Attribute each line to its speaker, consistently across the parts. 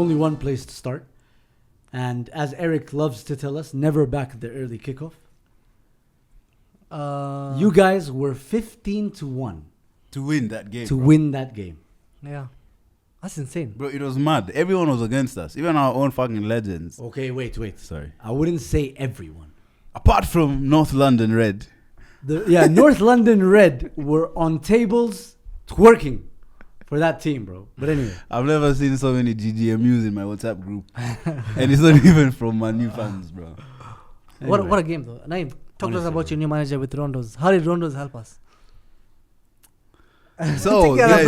Speaker 1: only one place to start. And as Eric loves to tell us, never back the early kickoff. You guys were 15-1
Speaker 2: to win that game.
Speaker 1: Win that game.
Speaker 3: Yeah. That's insane.
Speaker 2: Bro, it was mad. Everyone was against us. Even our own fucking legends.
Speaker 1: Okay, wait.
Speaker 2: Sorry.
Speaker 1: I wouldn't say everyone.
Speaker 2: Apart from North London Red.
Speaker 1: North London Red were on tables twerking for that team, bro. But anyway.
Speaker 2: I've never seen so many GGMUs in my WhatsApp group. And it's not even from my new fans, bro.
Speaker 1: Anyway.
Speaker 3: What a game, though. Nayim, talk to us about your new manager with Rondos. How did Rondos help us?
Speaker 2: So, guys,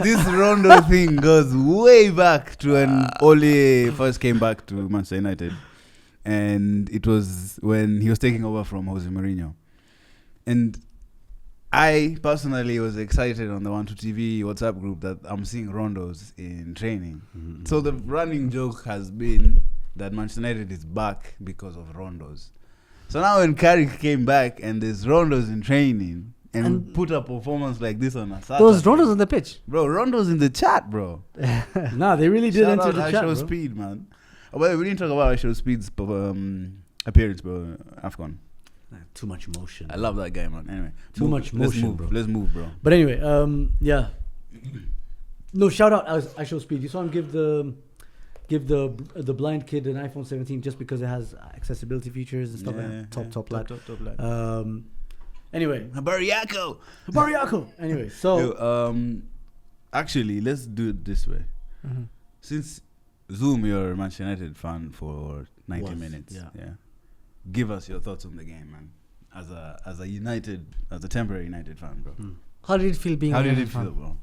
Speaker 2: this Rondo thing goes way back to when Ole first came back to Manchester United. And it was when he was taking over from Jose Mourinho. And I personally was excited on the 1-2TV WhatsApp group that I'm seeing Rondos in training. Mm-hmm. So the running joke has been that Manchester United is back because of Rondos. So now when Kiarie came back and there's Rondos in training and put a performance like this on a Saturday.
Speaker 3: Those Rondos on the pitch.
Speaker 2: Bro, Rondos in the chat, bro.
Speaker 1: Nah, they really did enter the chat,
Speaker 2: bro. Speed, man. Oh, but we didn't talk about Aisho Speed's appearance, bro. AFCON.
Speaker 1: Too much emotion.
Speaker 2: I love that guy, man. Anyway,
Speaker 1: too much motion, bro.
Speaker 2: Let's move, bro.
Speaker 1: But anyway, yeah. No, shout out Aisho Speed. You saw him give the blind kid an iPhone 17 just because it has accessibility features and stuff like that. Top lad. Top. Anyway, Bariako. Anyway, so
Speaker 2: actually, let's do it this way. Mm-hmm. Since Zuhum, you're a Manchester United fan for 90 minutes. Yeah. Give us your thoughts on the game, man. As a temporary United fan, bro.
Speaker 3: How did it feel being a United fan?
Speaker 2: How did it feel, bro?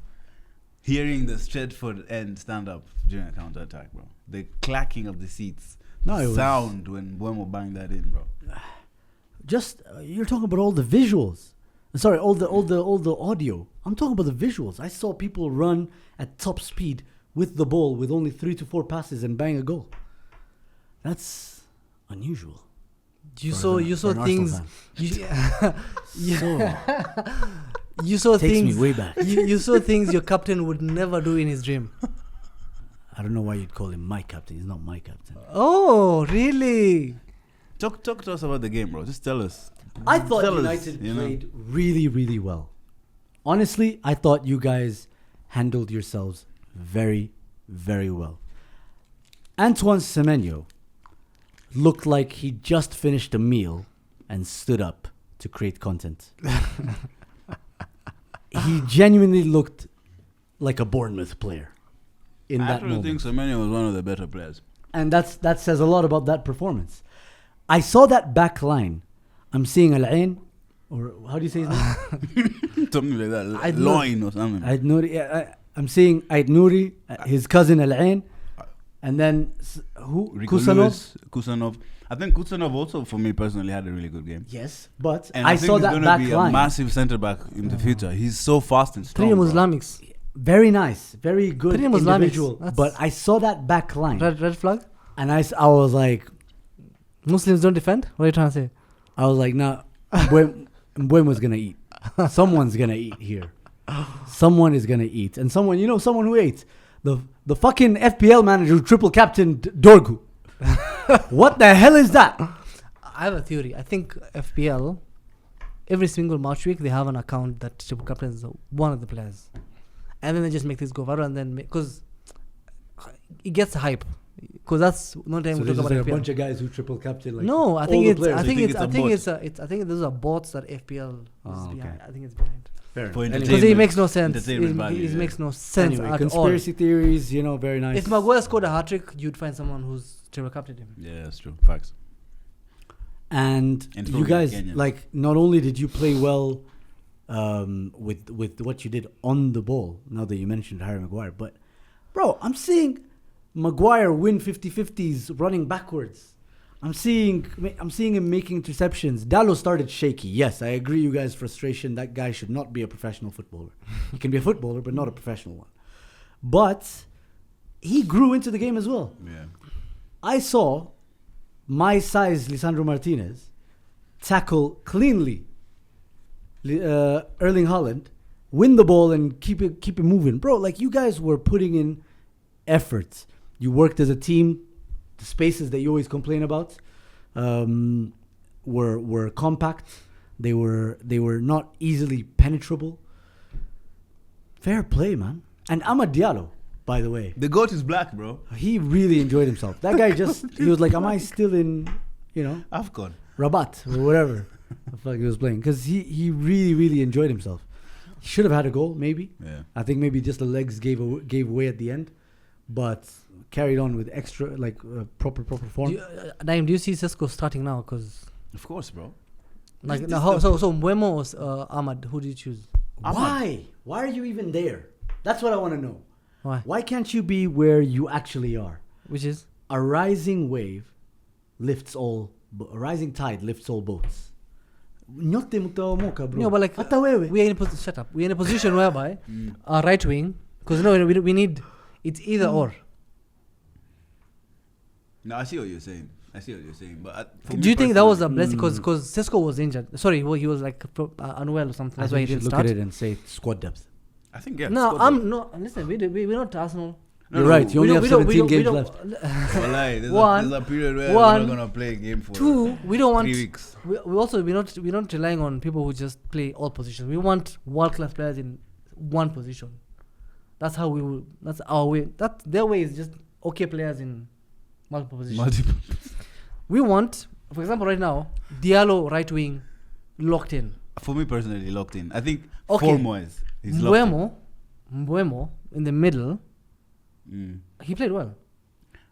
Speaker 2: Hearing the Stretford end stand up during a counter attack, bro. The clacking of the seats. The sound when Buemo banged that in, bro.
Speaker 1: Just you're talking about all the visuals. Sorry, all the audio. I'm talking about the visuals. I saw people run at top speed with the ball with only 3 to 4 passes and bang a goal. That's unusual.
Speaker 3: You saw things. You saw
Speaker 1: Takes
Speaker 3: things
Speaker 1: me way back.
Speaker 3: You saw things your captain would never do in his dream.
Speaker 1: I don't know why you'd call him my captain. He's not my captain.
Speaker 3: Oh, really?
Speaker 2: Talk to us about the game, bro. Just tell us.
Speaker 1: I thought United played really, really well. Honestly, I thought you guys handled yourselves very, very well. Antoine Semenyo looked like he just finished a meal and stood up to create content. He genuinely looked like a Bournemouth player in that moment.
Speaker 2: I think Semenyo was one of the better players.
Speaker 1: And that says a lot about that performance. I saw that back line. I'm seeing Al-Ain, or how do you say his name?
Speaker 2: Something like that. Loin or something.
Speaker 1: I'm seeing Ait Nouri, his cousin Al-Ain, and then who?
Speaker 2: Kusanov. I think Kusanov also, for me personally, had a really good game.
Speaker 1: Yes, but
Speaker 2: and
Speaker 1: I saw that back line.
Speaker 2: He's going to be a massive centre back in the future. He's so fast and strong.
Speaker 3: Three Muslimics.
Speaker 1: Very nice, very good individual. But I saw that back line.
Speaker 3: Red flag.
Speaker 1: And I was like,
Speaker 3: Muslims don't defend? What are you trying to say?
Speaker 1: I was like, nah, Mbuemo's going to eat. Someone's going to eat here. Someone is going to eat. And someone who ate. The fucking FPL manager who triple captained Dorgu. What the hell is that?
Speaker 3: I have a theory. I think FPL, every single match week, they have an account that triple captains one of the players. And then they just make this go viral and then because it gets hype. Because that's not time we talk about
Speaker 1: like
Speaker 3: FPL.
Speaker 1: A bunch of guys who triple captain. Like
Speaker 3: no, I think
Speaker 2: I
Speaker 3: think those are bots that FPL is behind. I think it's behind.
Speaker 1: Fair
Speaker 3: because it makes no sense. It makes no sense
Speaker 1: anyway,
Speaker 3: at
Speaker 1: conspiracy
Speaker 3: all.
Speaker 1: theories, very nice.
Speaker 3: If Maguire scored a hat trick, you'd find someone who's triple captained him.
Speaker 2: Yeah, that's true. Facts.
Speaker 1: And you guys, like, not only did you play well with what you did on the ball, now that you mentioned Harry Maguire, but bro, I'm seeing Maguire win 50-50s running backwards. I'm seeing him making interceptions. Dallo started shaky. Yes, I agree you guys' frustration. That guy should not be a professional footballer. He can be a footballer, but not a professional one. But he grew into the game as well.
Speaker 2: Yeah.
Speaker 1: I saw my size Lisandro Martinez tackle cleanly Erling Haaland, win the ball and keep it moving. Bro, like you guys were putting in effort. You worked as a team. The spaces that you always complain about were compact. They were not easily penetrable. Fair play, man. And Amad Diallo, by the way,
Speaker 2: The GOAT is black, bro.
Speaker 1: he really enjoyed himself. That guy he was like, am I still in,
Speaker 2: AFCON.
Speaker 1: Rabat or whatever the fuck he was playing? Because he really, really enjoyed himself. He should have had a goal, maybe.
Speaker 2: Yeah.
Speaker 1: I think maybe just the legs gave way at the end, but carried on with extra, proper form.
Speaker 3: Nayim, do you see Sesko starting now? Because
Speaker 2: Of course, bro.
Speaker 3: so Mbeumo or Ahmad, who do you choose?
Speaker 1: Why? Why are you even there? That's what I want to know.
Speaker 3: Why?
Speaker 1: Why can't you be where you actually are?
Speaker 3: Which is?
Speaker 1: A rising wave lifts all. A rising tide lifts all boats. Nyote mutaomoka, bro.
Speaker 3: No, but like
Speaker 1: Hata wewe.
Speaker 3: we are in a shut up. We are in a position whereby our right wing, because we need it's either or.
Speaker 2: No, I see what you're saying. But
Speaker 3: do you think that was a blessing? Because Sesko was injured. Sorry, he was like unwell or something. That's why he didn't
Speaker 1: look
Speaker 3: start.
Speaker 1: at it and say squad depth.
Speaker 2: I think, yeah.
Speaker 3: No. Listen, we're not Arsenal.
Speaker 1: You're right. You only have 17 games left.
Speaker 2: Wallahi, there's a period where we're not gonna play a game for
Speaker 3: 2. We don't want
Speaker 2: 3 weeks.
Speaker 3: we're not relying on people who just play all positions. We want world class players in one position. That's how we will. That's our way. That their way is just okay players in multiple positions. We want, for example, right now, Diallo right wing, locked in.
Speaker 2: For me personally, locked in. I think form-wise, he's locked in.
Speaker 3: Mbeumo in the middle. He played well.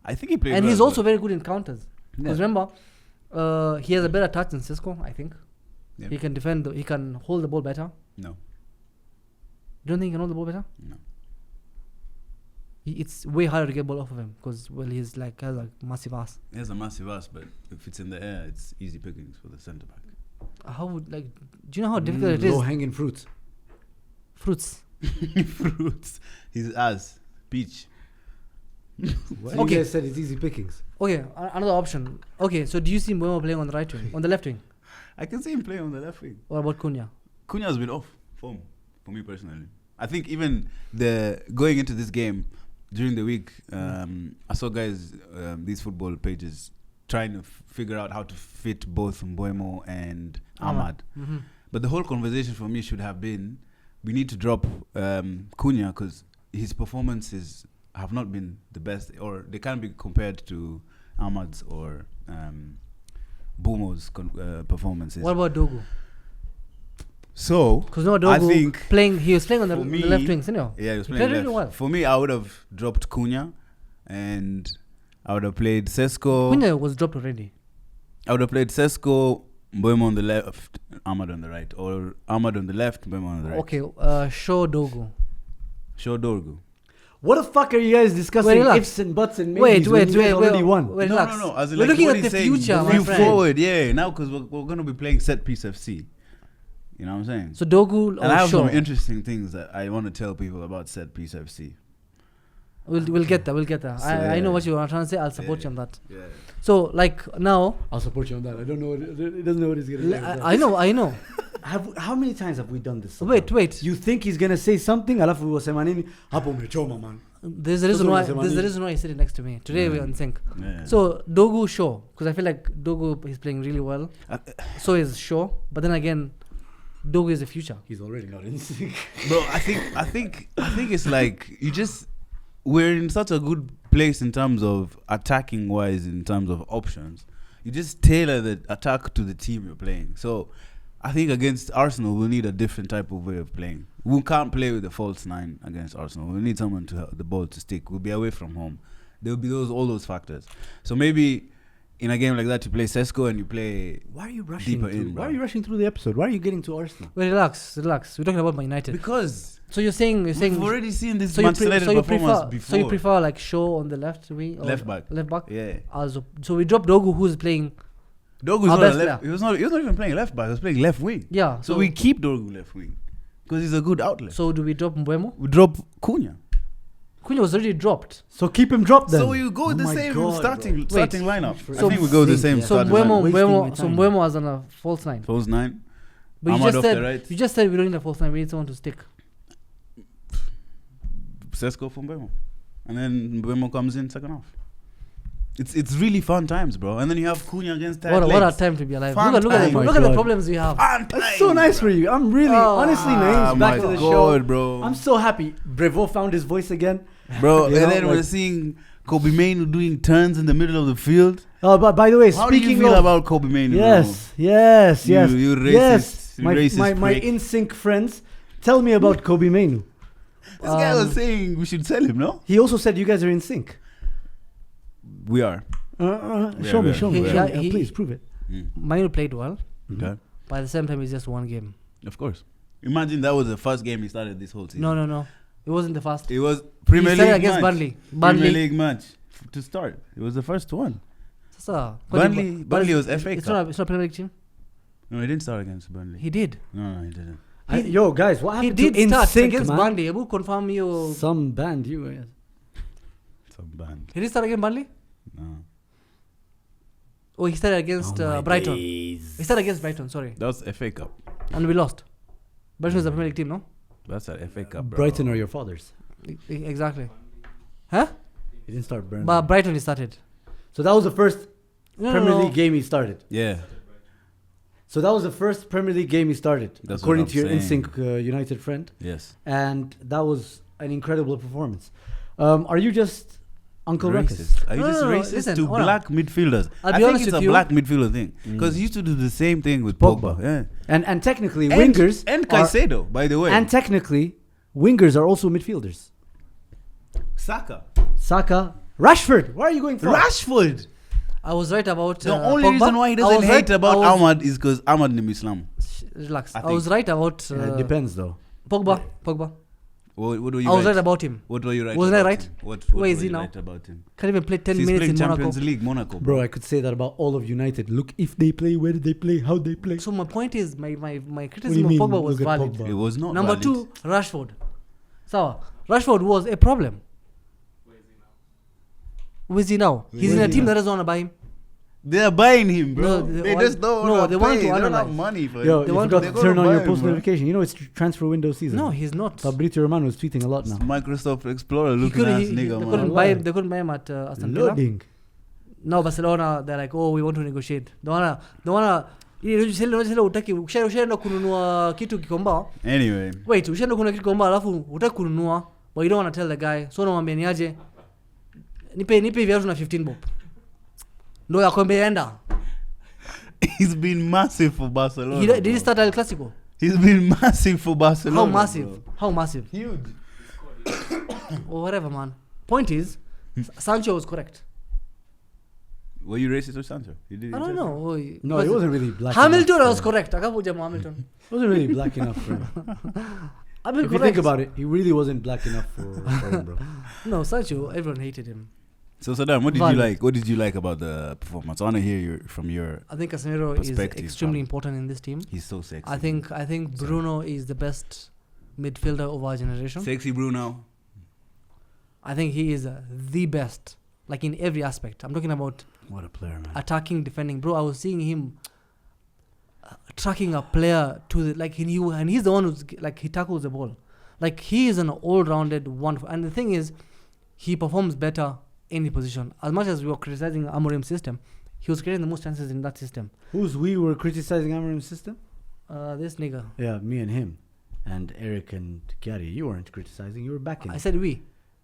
Speaker 2: I think he played
Speaker 3: and
Speaker 2: well.
Speaker 3: he's also very good in counters. Because remember, he has a better touch than Sesko, I think.
Speaker 2: Yeah.
Speaker 3: He can defend, he can hold the ball better.
Speaker 2: No.
Speaker 3: You don't think he can hold the ball better?
Speaker 2: No.
Speaker 3: It's way harder to get ball off of him because, he's like has a massive ass.
Speaker 2: He has a massive ass, but if it's in the air, it's easy pickings for the centre back.
Speaker 3: How would, do you know how difficult it is?
Speaker 1: Low-hanging fruits.
Speaker 3: Fruits.
Speaker 2: Fruits. His ass. Peach.
Speaker 1: You guys said it's easy pickings.
Speaker 3: Okay, another option. Okay, so do you see Mbeumo playing on the right wing, on the left wing?
Speaker 2: I can see him playing on the left wing.
Speaker 3: What about Cunha?
Speaker 2: Cunha's been off form for me personally. I think even going into this game during the week, I saw guys, these football pages, trying to figure out how to fit both Mbeumo and Ahmad.
Speaker 3: Mm-hmm.
Speaker 2: But the whole conversation for me should have been, we need to drop Cunha because his performances have not been the best, or they can't be compared to Ahmad's or Bumo's performances.
Speaker 3: What about Dogu?
Speaker 2: So,
Speaker 3: because Dogu
Speaker 2: I think
Speaker 3: he was playing on the left wing, isn't he?
Speaker 2: Yeah, he was playing left.
Speaker 3: Really well.
Speaker 2: For me, I would have dropped Cunha, and I would have played Sesko.
Speaker 3: Cunha was dropped already.
Speaker 2: I would have played Sesko, Mbeumo on the left, Ahmad on the right, or Ahmad on the left, Mbeumo on the right.
Speaker 3: Okay, show Dogu.
Speaker 1: What the fuck are you guys discussing? Ifs and buts and maybes when you guys already won.
Speaker 2: No. As in,
Speaker 3: we're looking at the future, my friend.
Speaker 2: Forward, yeah. Now, because we're going to be playing set piece FC. You know what I'm saying?
Speaker 3: So Dogu
Speaker 2: and I have some interesting things that I want to tell people about set piece FC.
Speaker 3: We'll get there. So, I know what you are trying to say. I'll support you on that.
Speaker 2: Yeah.
Speaker 3: So now,
Speaker 1: I'll support you on that. I don't know. It doesn't know what he's gonna say.
Speaker 3: I know.
Speaker 1: How many times have we done this?
Speaker 3: Wait.
Speaker 1: You think he's gonna say something? Alafu wasema nini? Hapo umechoma, man.
Speaker 3: There's a reason why he's sitting next to me. Today we're in sync.
Speaker 2: Yeah.
Speaker 3: So Dogu Shaw, because I feel like Dogu is playing really well. So is Shaw, but then again, Dogu is the future.
Speaker 1: He's already not in sync.
Speaker 2: Bro, I think it's like we're in such a good place in terms of attacking wise, in terms of options. You just tailor the attack to the team you're playing. So I think against Arsenal, we'll need a different type of way of playing. We can't play with a false 9 against Arsenal. We need someone to help the ball to stick. We'll be away from home. There'll be all those factors. So maybe in a game like that, you play Sesko and you play.
Speaker 1: Why are you rushing?
Speaker 2: Why
Speaker 1: are you rushing through the episode? Why are you getting to Arsenal?
Speaker 3: Well, relax. We're talking about Man United.
Speaker 2: Because
Speaker 3: so you're saying
Speaker 2: we've already seen this Manchester United performance before.
Speaker 3: So you prefer like Shaw on the left wing, or
Speaker 2: left back?
Speaker 3: Yeah. So we dropped Dogu, who's playing.
Speaker 2: Dogu's not a left. He was not even playing left back. He was playing left wing.
Speaker 3: Yeah.
Speaker 2: So we keep Dogu left wing because he's a good outlet.
Speaker 3: So do we drop Mbeumo?
Speaker 2: We drop Cunha.
Speaker 3: Cunha was already dropped.
Speaker 1: So keep him dropped then.
Speaker 2: So you go with the same starting lineup.
Speaker 3: So
Speaker 2: I think we go with the same starting lineup.
Speaker 3: So Mbeumo was on a false 9.
Speaker 2: False 9.
Speaker 3: But you just said we don't need a false 9. We need someone to stick.
Speaker 2: Sesko from Mbeumo. And then Mbeumo comes in second half. It's really fun times, bro. And then you have Cunha against tight legs.
Speaker 3: What a time to be alive.
Speaker 2: Fun
Speaker 3: Look at the problems we have.
Speaker 1: That's so nice for you. I'm really, honestly, Naeem's back to the show.
Speaker 2: Bro.
Speaker 1: I'm so happy. Brevo found his voice again.
Speaker 2: Bro, and then we're seeing Kobe Mainoo doing turns in the middle of the field.
Speaker 1: Oh, but by the way,
Speaker 2: how do you feel about Kobe Mainoo?
Speaker 1: Yes.
Speaker 2: You racist.
Speaker 1: Yes.
Speaker 2: You racist
Speaker 1: my in-sync friends, tell me about Kobe Mainoo.
Speaker 2: This guy was saying we should sell him, no?
Speaker 1: He also said you guys are in sync.
Speaker 2: We are.
Speaker 1: Show me. Please prove it.
Speaker 3: Mainoo played well.
Speaker 2: Okay.
Speaker 3: But at the same time, it's just one game.
Speaker 2: Of course. Imagine that was the first game he started this whole season.
Speaker 3: No. It wasn't the first.
Speaker 2: It was Premier League
Speaker 3: against
Speaker 2: match. Premier League match to start. It was the first one. Burnley was FA Cup.
Speaker 3: It's not Premier League team.
Speaker 2: No, he didn't start against Burnley.
Speaker 3: He did.
Speaker 2: No, he didn't.
Speaker 1: Yo, guys, what happened
Speaker 3: he did start
Speaker 1: sync,
Speaker 3: against
Speaker 1: man?
Speaker 3: Burnley. Abu confirm you.
Speaker 1: Some band you.
Speaker 2: Some band.
Speaker 3: He did start against Burnley.
Speaker 2: No.
Speaker 3: Oh, he started against Brighton.
Speaker 1: Days.
Speaker 3: He started against Brighton. Sorry.
Speaker 2: That was FA Cup.
Speaker 3: And we lost. Brighton is the Premier League team, no?
Speaker 2: That's an FA Cup, bro.
Speaker 1: Brighton are your fathers.
Speaker 3: Exactly. Huh?
Speaker 1: He didn't start Burnley.
Speaker 3: But Brighton he started.
Speaker 1: So that was the first Premier League game he started.
Speaker 2: Yeah.
Speaker 1: So that was the first Premier League game he started,
Speaker 2: That's
Speaker 1: according to your in-sync United friend.
Speaker 2: Yes.
Speaker 1: And that was an incredible performance. Are you just Uncle Ruckus?
Speaker 2: Are you just racist
Speaker 3: listen,
Speaker 2: to black midfielders?
Speaker 3: I'll
Speaker 2: I
Speaker 3: be
Speaker 2: think
Speaker 3: honest
Speaker 2: it's a
Speaker 3: with you.
Speaker 2: black midfielder thing. Because he used to do the same thing with Pogba. Yeah.
Speaker 1: And technically, wingers...
Speaker 2: And Caicedo, by the way.
Speaker 1: And technically, wingers are also midfielders.
Speaker 2: Saka.
Speaker 1: Rashford. Why are you going for
Speaker 2: Rashford.
Speaker 3: I was right about
Speaker 2: The only
Speaker 3: Pogba.
Speaker 2: reason why he doesn't hate about Ahmad is because Ahmad Nim Islam.
Speaker 3: Relax.
Speaker 2: I
Speaker 3: I was right about
Speaker 1: it depends, though.
Speaker 3: Pogba.
Speaker 2: What were you
Speaker 3: I was right about him.
Speaker 2: What were you right
Speaker 3: Wasn't I
Speaker 2: about
Speaker 3: right?
Speaker 2: him? What
Speaker 3: Where is
Speaker 2: were
Speaker 3: he
Speaker 2: you
Speaker 3: now?
Speaker 2: right about him?
Speaker 3: Can't even play 10
Speaker 2: He's
Speaker 3: minutes
Speaker 2: playing
Speaker 3: in
Speaker 2: Champions
Speaker 3: Monaco.
Speaker 2: League, Monaco.
Speaker 1: Bro, I could say that about all of United. Look, if they play, where did they play? How they play?
Speaker 3: So my point is, my
Speaker 1: What do
Speaker 3: criticism
Speaker 1: you
Speaker 3: of
Speaker 1: mean?
Speaker 3: Pogba was
Speaker 1: Look at
Speaker 3: valid.
Speaker 1: Pogba.
Speaker 2: It was not
Speaker 3: Number
Speaker 2: valid.
Speaker 3: 2, Rashford. So Rashford was a problem. Where is he now? He's in a team that doesn't want to buy him.
Speaker 2: They are buying him, bro.
Speaker 3: No,
Speaker 2: they just don't want to
Speaker 3: they want
Speaker 2: pay.
Speaker 3: to
Speaker 2: They don't have
Speaker 3: analyze.
Speaker 2: money for
Speaker 1: Yo,
Speaker 2: it.
Speaker 1: you
Speaker 3: want
Speaker 1: forgot
Speaker 3: to-
Speaker 1: to
Speaker 2: they're
Speaker 1: turn
Speaker 2: gonna
Speaker 1: on your
Speaker 2: buy him,
Speaker 1: post
Speaker 2: bro.
Speaker 1: notification. You know it's transfer window season.
Speaker 3: No, he's not.
Speaker 1: Fabrizio Romano was tweeting a lot now.
Speaker 2: Microsoft Explorer
Speaker 3: He
Speaker 2: looking ass
Speaker 3: couldn't,
Speaker 2: nigga,
Speaker 3: they
Speaker 2: man.
Speaker 3: couldn't buy him. They couldn't buy him at Aston Villa.
Speaker 1: Loading.
Speaker 3: Now Barcelona, they're like, oh, we want to negotiate. Don't wanna. Ushaenda kununua kitu kikomba.
Speaker 2: Anyway.
Speaker 3: Wait, ushaenda kununua kitu kikomba alafu utaki kununua, but you don't want to tell the guy. So unamwambia niaje? Nipe viatu na 15 bob. Ndio yakwambia enda.
Speaker 2: He's been massive for Barcelona.
Speaker 3: Did he start El Clasico?
Speaker 2: He's been massive for Barcelona.
Speaker 3: How massive?
Speaker 2: Bro.
Speaker 3: How massive?
Speaker 2: Huge.
Speaker 3: Or whatever, man. Point is, Sancho was correct.
Speaker 2: Were you racist or Sancho?
Speaker 3: I don't know.
Speaker 1: No, it wasn't really black
Speaker 3: Hamilton
Speaker 1: enough.
Speaker 3: was correct. Akavuja Hamilton.
Speaker 1: It wasn't really black enough for him.
Speaker 3: I've been
Speaker 1: If you
Speaker 3: correct.
Speaker 1: think about it, he really wasn't black enough for him, bro.
Speaker 3: No, Sancho, everyone hated him.
Speaker 2: So Saddam, what did
Speaker 3: Valid.
Speaker 2: you like? What did you like about the performance? I want to hear from your.
Speaker 3: I think Casemiro is
Speaker 2: Perspective,
Speaker 3: extremely
Speaker 2: man.
Speaker 3: important in this team.
Speaker 2: He's so sexy.
Speaker 3: I think Bruno is the best midfielder of our generation.
Speaker 2: Sexy Bruno.
Speaker 3: I think he is the best, like in every aspect. I'm talking about
Speaker 1: What a player, man.
Speaker 3: attacking, defending. Bro, I was seeing him tracking a player to the and he's the one who's like he tackles the ball. Like he is an all-rounded wonderful. And the thing is, he performs better any position. As much as we were criticizing Amorim's system, he was creating the most chances in that system.
Speaker 1: We were criticizing Amorim's system?
Speaker 3: This nigga.
Speaker 1: Yeah, me and him. And Eric and Kiarie. You weren't criticizing, you were backing.
Speaker 3: I said we.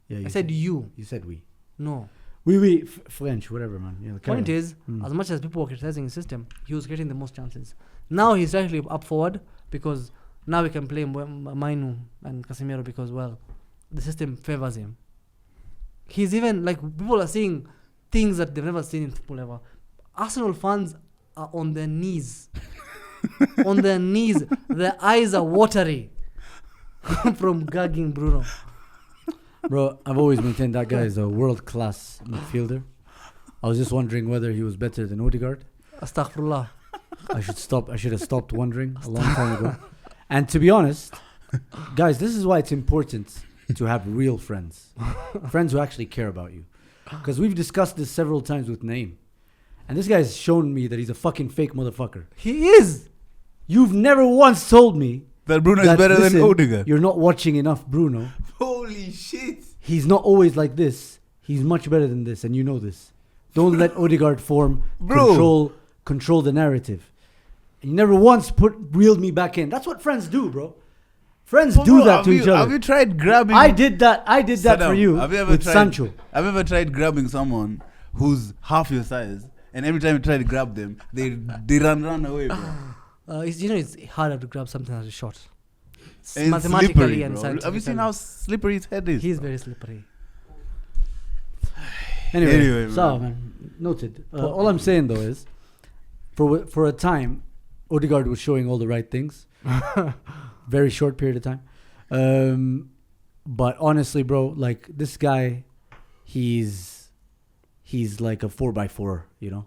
Speaker 1: Yeah,
Speaker 3: I said you.
Speaker 1: You said we.
Speaker 3: No.
Speaker 1: We, French, whatever, man. Yeah,
Speaker 3: Point is, as much as people were criticizing his system, he was getting the most chances. Now he's actually up forward because now we can play Mainoo and Casemiro because, well, the system favors him. He's even, like, people are seeing things that they've never seen in football ever. Arsenal fans are on their knees. On their knees. Their eyes are watery from gagging Bruno.
Speaker 1: Bro, I've always maintained that guy is a world-class midfielder. I was just wondering whether he was better than Odegaard.
Speaker 3: Astaghfirullah.
Speaker 1: I should have stopped wondering a long time ago. And to be honest, guys, this is why it's important to have real friends. Friends who actually care about you. Because we've discussed this several times with Nayim. And this guy's shown me that he's a fucking fake motherfucker.
Speaker 3: He is.
Speaker 1: You've never once told me
Speaker 2: that Bruno is better than Odegaard.
Speaker 1: You're not watching enough Bruno.
Speaker 2: Holy shit.
Speaker 1: he's not always like this. He's much better than this, and you know this. Don't let Odegaard form control the narrative. You never once reeled me back in. That's what friends do, bro. Friends do that to each other.
Speaker 2: Have you tried grabbing?
Speaker 1: I did that
Speaker 2: Saddam,
Speaker 1: for you with Sancho.
Speaker 2: Have you ever tried grabbing someone who's half your size, and every time you try to grab them, they run away, bro?
Speaker 3: It's harder to grab something that is short.
Speaker 2: And
Speaker 3: Mathematically
Speaker 2: slippery,
Speaker 3: and
Speaker 2: bro.
Speaker 3: scientifically.
Speaker 2: Have you seen how slippery his head is?
Speaker 3: He's very slippery.
Speaker 1: Anyway, so man, noted. All I'm saying though is, for a time, Odegaard was showing all the right things. Very short period of time. But honestly, bro, like this guy, he's like a 4x4, you know,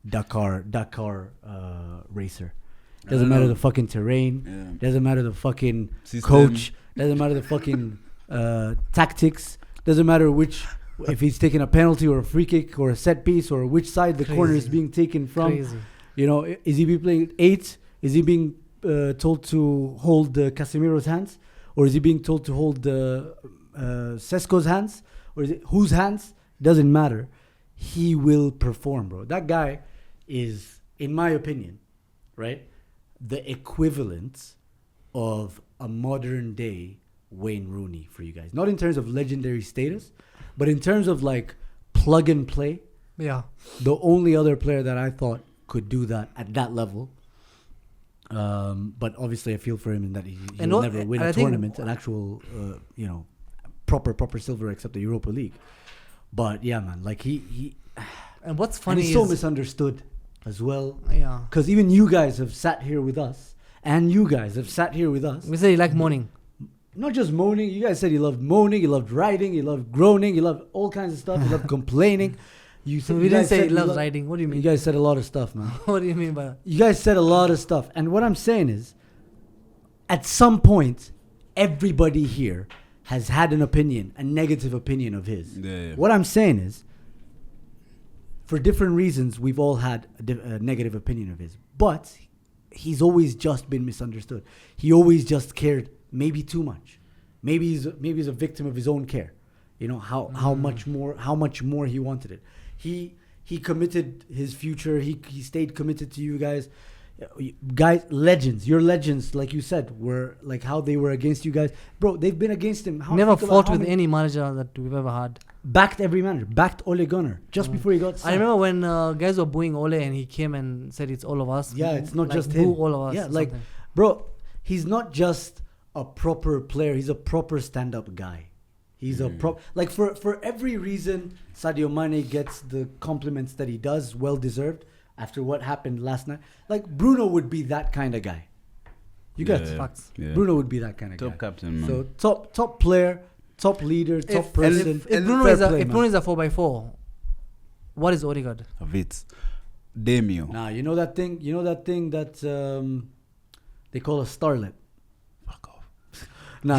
Speaker 1: Dakar racer. Doesn't matter the fucking terrain. Doesn't matter the fucking coach. Doesn't matter the fucking tactics. Doesn't matter if he's taking a penalty or a free kick or a set piece or which side the corner is being taken from.
Speaker 3: Crazy.
Speaker 1: You know, is he playing 8? Is he being told to hold Casemiro's hands, or is he being told to hold Sesko's hands, or is it whose hands? Doesn't matter. He will perform, bro. That guy is, in my opinion, right, the equivalent of a modern day Wayne Rooney for you guys. Not in terms of legendary status, but in terms of like plug and play.
Speaker 3: Yeah.
Speaker 1: The only other player that I thought could do that at that level. But obviously I feel for him in that he'll never win a tournament, an actual, proper silver except the Europa League. But yeah, man, like he
Speaker 3: and what's funny
Speaker 1: he's so misunderstood as well.
Speaker 3: Yeah.
Speaker 1: Because even you guys have sat here with us, We
Speaker 3: say you like moaning.
Speaker 1: Not just moaning. You guys said you loved moaning, you loved writing, you loved groaning, you loved all kinds of stuff. You loved complaining.
Speaker 3: We didn't say he loves writing. What do you mean?
Speaker 1: You guys said a lot of stuff, man.
Speaker 3: What do you mean by that?
Speaker 1: You guys said a lot of stuff. And what I'm saying is, at some point, everybody here has had an opinion, a negative opinion of his.
Speaker 2: Yeah.
Speaker 1: What I'm saying is, for different reasons, we've all had a negative opinion of his. But he's always just been misunderstood. He always just cared maybe too much. Maybe he's a victim of his own care. You know, how much more he wanted it. He committed his future. He stayed committed to you guys. Guys, legends. Your legends, like you said, were like how they were against you guys. Bro, they've been against him.
Speaker 3: Never fought with any manager that we've ever had.
Speaker 1: Backed every manager. Backed Ole Gunnar just before he got sacked.
Speaker 3: I remember when guys were booing Ole and he came and said it's all of us.
Speaker 1: Yeah, it's not
Speaker 3: like
Speaker 1: just
Speaker 3: boo
Speaker 1: him.
Speaker 3: all of us.
Speaker 1: Yeah, like, bro, he's not just a proper player. He's a proper stand-up guy. He's a like for every reason Sadio Mane gets the compliments that he does, well deserved after what happened last night. Like Bruno would be that kind of guy. You got facts. Yeah. Bruno would be that kind of guy.
Speaker 2: Top captain, man.
Speaker 1: So top player, top leader, top person.
Speaker 3: If Bruno is a 4x4, what is Odegaard?
Speaker 2: A Vitz. Demio.
Speaker 1: Nah, you know that thing that they call a starlet.
Speaker 2: Fuck off.
Speaker 1: No.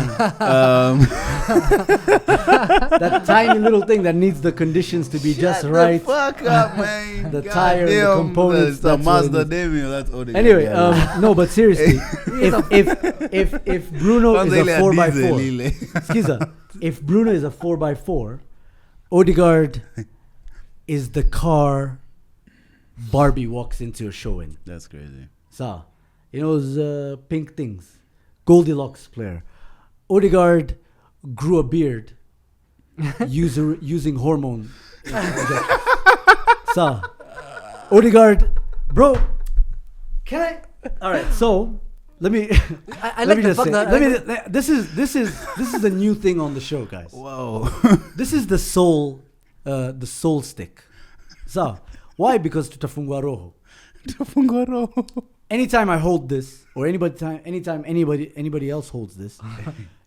Speaker 1: That tiny little thing that needs the conditions to be just right.
Speaker 2: Fuck up, man.
Speaker 1: The tire, the components.
Speaker 2: The Mazda Demio. That's all.
Speaker 1: Anyway, no, but seriously, if Bruno is a 4x4, Skiza, if Bruno is a 4x4, Odegaard is the car Barbie walks into a show in.
Speaker 2: That's crazy.
Speaker 1: So, you know those pink things. Goldilocks player. Odegaard grew a beard using hormone. So, Odegaard, bro, can I? All right, so let me.
Speaker 3: I like the fact that
Speaker 1: this is a new thing on the show, guys.
Speaker 2: Whoa.
Speaker 1: This is the soul stick. So, why? Because tutafungwa roho.
Speaker 2: Tutafungwa roho.
Speaker 1: Anytime I hold this, or anytime anybody else holds this,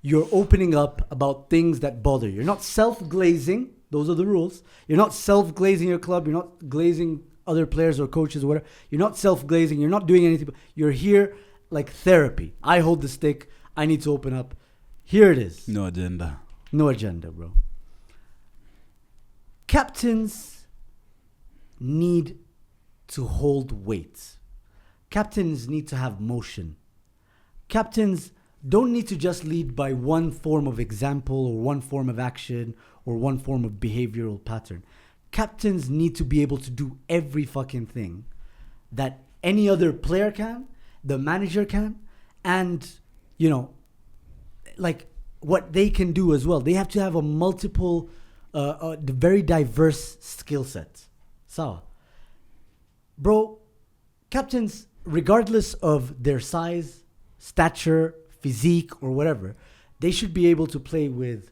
Speaker 1: you're opening up about things that bother you. You're not self-glazing. Those are the rules. You're not self-glazing your club. You're not glazing other players or coaches or whatever. You're not self-glazing. You're not doing anything. You're here like therapy. I hold the stick. I need to open up. Here it is.
Speaker 2: No agenda.
Speaker 1: No agenda, bro. Captains need to hold weight. Captains need to have motion. Captains don't need to just lead by one form of example or one form of action or one form of behavioral pattern. Captains need to be able to do every fucking thing that any other player can, the manager can, and, you know, like what they can do as well. They have to have a multiple, very diverse skill set. So, bro, captains, regardless of their size, stature, physique, or whatever, they should be able to play with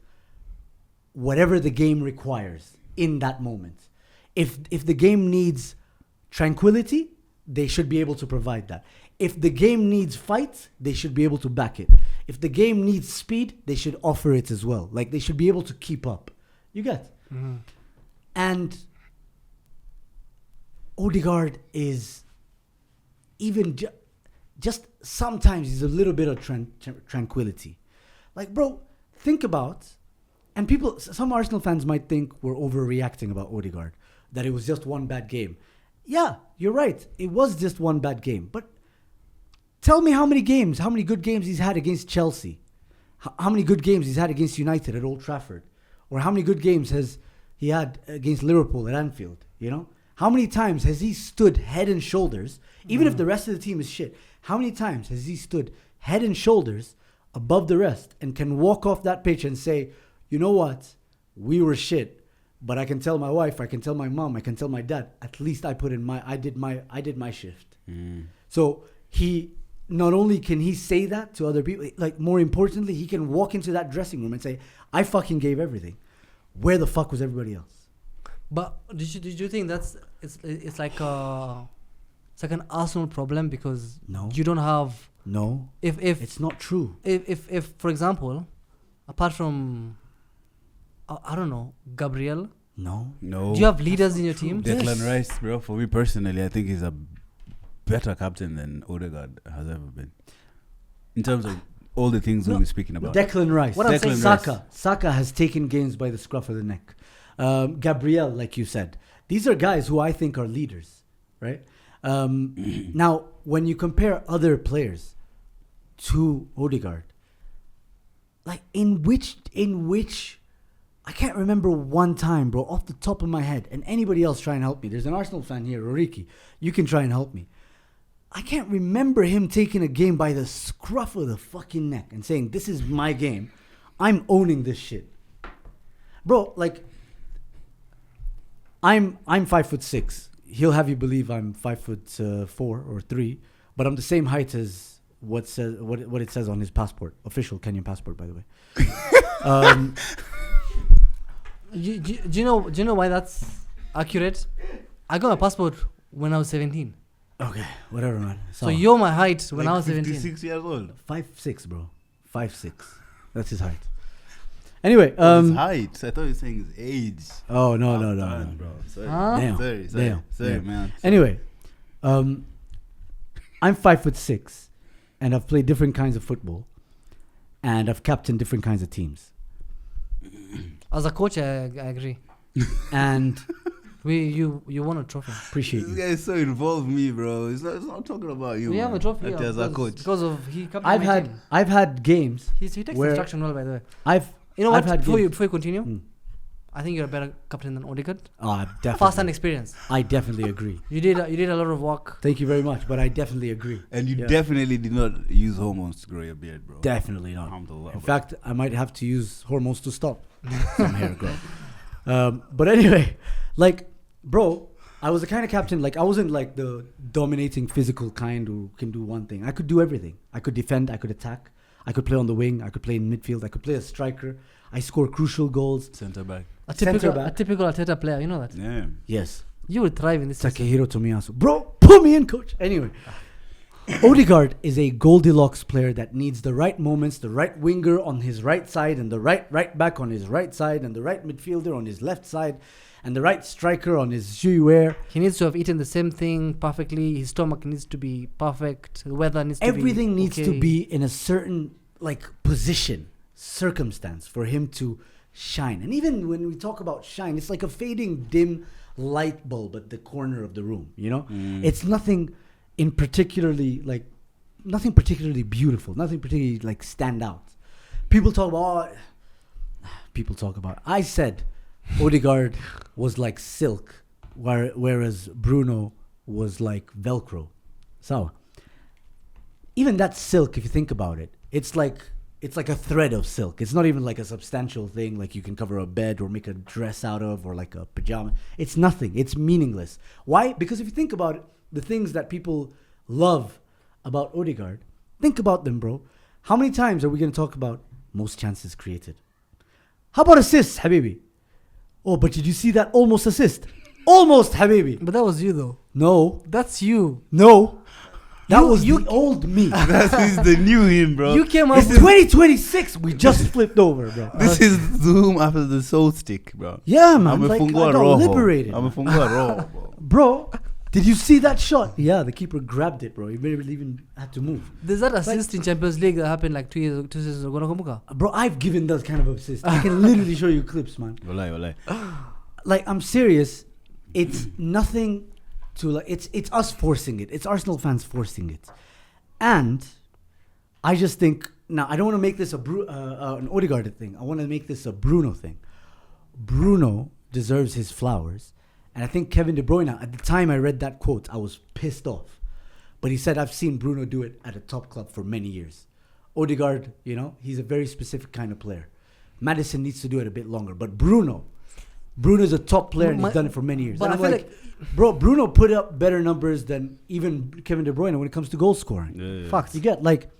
Speaker 1: whatever the game requires in that moment. If the game needs tranquility, they should be able to provide that. If the game needs fight, they should be able to back it. If the game needs speed, they should offer it as well. Like, they should be able to keep up. You get?
Speaker 3: Mm-hmm.
Speaker 1: And Odegaard is even just sometimes he's a little bit of tranquility. Like, bro, think about, and people, some Arsenal fans might think we're overreacting about Odegaard, that it was just one bad game. Yeah, you're right. It was just one bad game. But tell me how many good games he's had against Chelsea. How many good games he's had against United at Old Trafford. Or how many good games has he had against Liverpool at Anfield, you know? How many times has he stood head and shoulders, even if the rest of the team is shit, how many times has he stood head and shoulders above the rest and can walk off that pitch and say, you know what, we were shit, but I can tell my wife, I can tell my mom, I can tell my dad, at least I did my shift. So he, not only can he say that to other people, like, more importantly, he can walk into that dressing room and say, I fucking gave everything. Where the fuck was everybody else?
Speaker 3: But did you think it's like an Arsenal problem because you don't have if
Speaker 1: it's not true.
Speaker 3: If for example, apart from I don't know, Gabriel.
Speaker 2: No.
Speaker 3: Do you have leaders in your team?
Speaker 2: Declan Rice, bro. For me personally, I think he's a better captain than Odegaard has ever been. In terms of all the things we'll be speaking about.
Speaker 1: Declan Rice.
Speaker 3: What I'm saying,
Speaker 1: Saka has taken games by the scruff of the neck. Gabriel, like you said. These are guys who I think are leaders, right? Now, when you compare other players to Odegaard, like in which I can't remember one time, bro, off the top of my head, and anybody else try and help me. There's an Arsenal fan here, Roriki. You can try and help me. I can't remember him taking a game by the scruff of the fucking neck and saying, this is my game. I'm owning this shit. Bro, like, I'm 5'6". He'll have you believe I'm 5'4" or 3, but I'm the same height as what it says on his passport, official Kenyan passport, by the way.
Speaker 3: Do you know why that's accurate? I got my passport when I was 17.
Speaker 1: Okay, whatever, man.
Speaker 3: So you're my height when
Speaker 2: like
Speaker 3: I was 17.
Speaker 2: 56 years old.
Speaker 1: 5'6", bro. 5'6". That's his height. Anyway,
Speaker 2: his height. I thought you were saying his age.
Speaker 1: Oh no,
Speaker 2: bro. Sorry.
Speaker 1: Damn.
Speaker 2: Sorry, man.
Speaker 1: Anyway, I'm 5'6", and I've played different kinds of football, and I've captained different kinds of teams.
Speaker 3: As a coach, I agree.
Speaker 1: And
Speaker 3: you won a trophy.
Speaker 1: Appreciate you.
Speaker 2: This guy is so involved me, bro. It's not talking about you.
Speaker 3: We have a trophy
Speaker 2: as a coach.
Speaker 3: because of he captained my team.
Speaker 1: I've had games.
Speaker 3: He takes instruction well, by the way. Before you continue, I think you're a better captain than Odegaard.
Speaker 1: Definitely.
Speaker 3: First-hand experience.
Speaker 1: I definitely agree.
Speaker 3: You did a lot of work.
Speaker 1: Thank you very much, but I definitely agree.
Speaker 2: And you definitely did not use hormones to grow your beard, bro.
Speaker 1: Definitely not.
Speaker 2: Alhamdulillah,
Speaker 1: in fact, I might have to use hormones to stop some hair growth. But anyway, like, bro, I was the kind of captain, like, I wasn't like the dominating physical kind who can do one thing. I could do everything. I could defend, I could attack, I could play on the wing, I could play in midfield, I could play as striker. I score crucial goals.
Speaker 2: Centre back.
Speaker 3: A typical Arteta player, you know that?
Speaker 2: Yeah.
Speaker 1: Yes.
Speaker 3: You would thrive in this system.
Speaker 1: Takehiro Tomiyasu. Bro, put me in, coach. Anyway. Odegaard is a Goldilocks player that needs the right moments, the right winger on his right side, and the right back on his right side, and the right midfielder on his left side, and the right striker on his Juiwer.
Speaker 3: He needs to have eaten the same thing perfectly. His stomach needs to be perfect. The weather needs to be
Speaker 1: everything needs to be in a certain, like, position, circumstance for him to shine. And even when we talk about shine, it's like a fading dim light bulb at the corner of the room, you know? It's nothing in particularly, like, nothing particularly beautiful, nothing particularly like stand out. People talk about. I said Odegaard was like silk, whereas Bruno was like Velcro. So even that silk, if you think about it, it's like a thread of silk. It's not even like a substantial thing, like you can cover a bed or make a dress out of, or like a pajama. It's nothing. It's meaningless. Why? Because if you think about it, the things that people love about Odegaard, think about them, bro. How many times are we going to talk about most chances created? How about assists, Habibi? Oh, but did you see that almost assist? Almost, Habibi.
Speaker 3: But that was you, though.
Speaker 1: No.
Speaker 3: That's you.
Speaker 1: No. That was the old me.
Speaker 2: That is the new him, bro.
Speaker 3: You came up
Speaker 1: It's 2026. We just flipped over, bro.
Speaker 2: This is Zuhum after the soul stick, bro.
Speaker 1: Yeah, man.
Speaker 2: I'm a
Speaker 1: Like, I
Speaker 2: Fungua
Speaker 1: got
Speaker 2: Rojo.
Speaker 1: liberated.
Speaker 2: I'm a Fungua Rojo, bro.
Speaker 1: Bro, did you see that shot? Yeah, the keeper grabbed it, bro. He barely even had to move.
Speaker 3: There's that assist in Champions League that happened like 2 seasons ago.
Speaker 1: Bro, I've given those kind of assists. I can literally show you clips, man.
Speaker 2: Walai.
Speaker 1: Like, I'm serious. It's nothing to like. It's us forcing it. It's Arsenal fans forcing it. And I just think, now I don't want to make this an Odegaard thing. I want to make this a Bruno thing. Bruno deserves his flowers. And I think Kevin De Bruyne, at the time I read that quote, I was pissed off. But he said, I've seen Bruno do it at a top club for many years. Odegaard, he's a very specific kind of player. Maddison needs to do it a bit longer. But Bruno's a top player and he's done it for many years.
Speaker 3: But
Speaker 1: And
Speaker 3: I
Speaker 1: I'm
Speaker 3: feel
Speaker 1: like, bro, Bruno put up better numbers than even Kevin De Bruyne when it comes to goal scoring.
Speaker 2: Yeah.
Speaker 1: Fuck, you get like...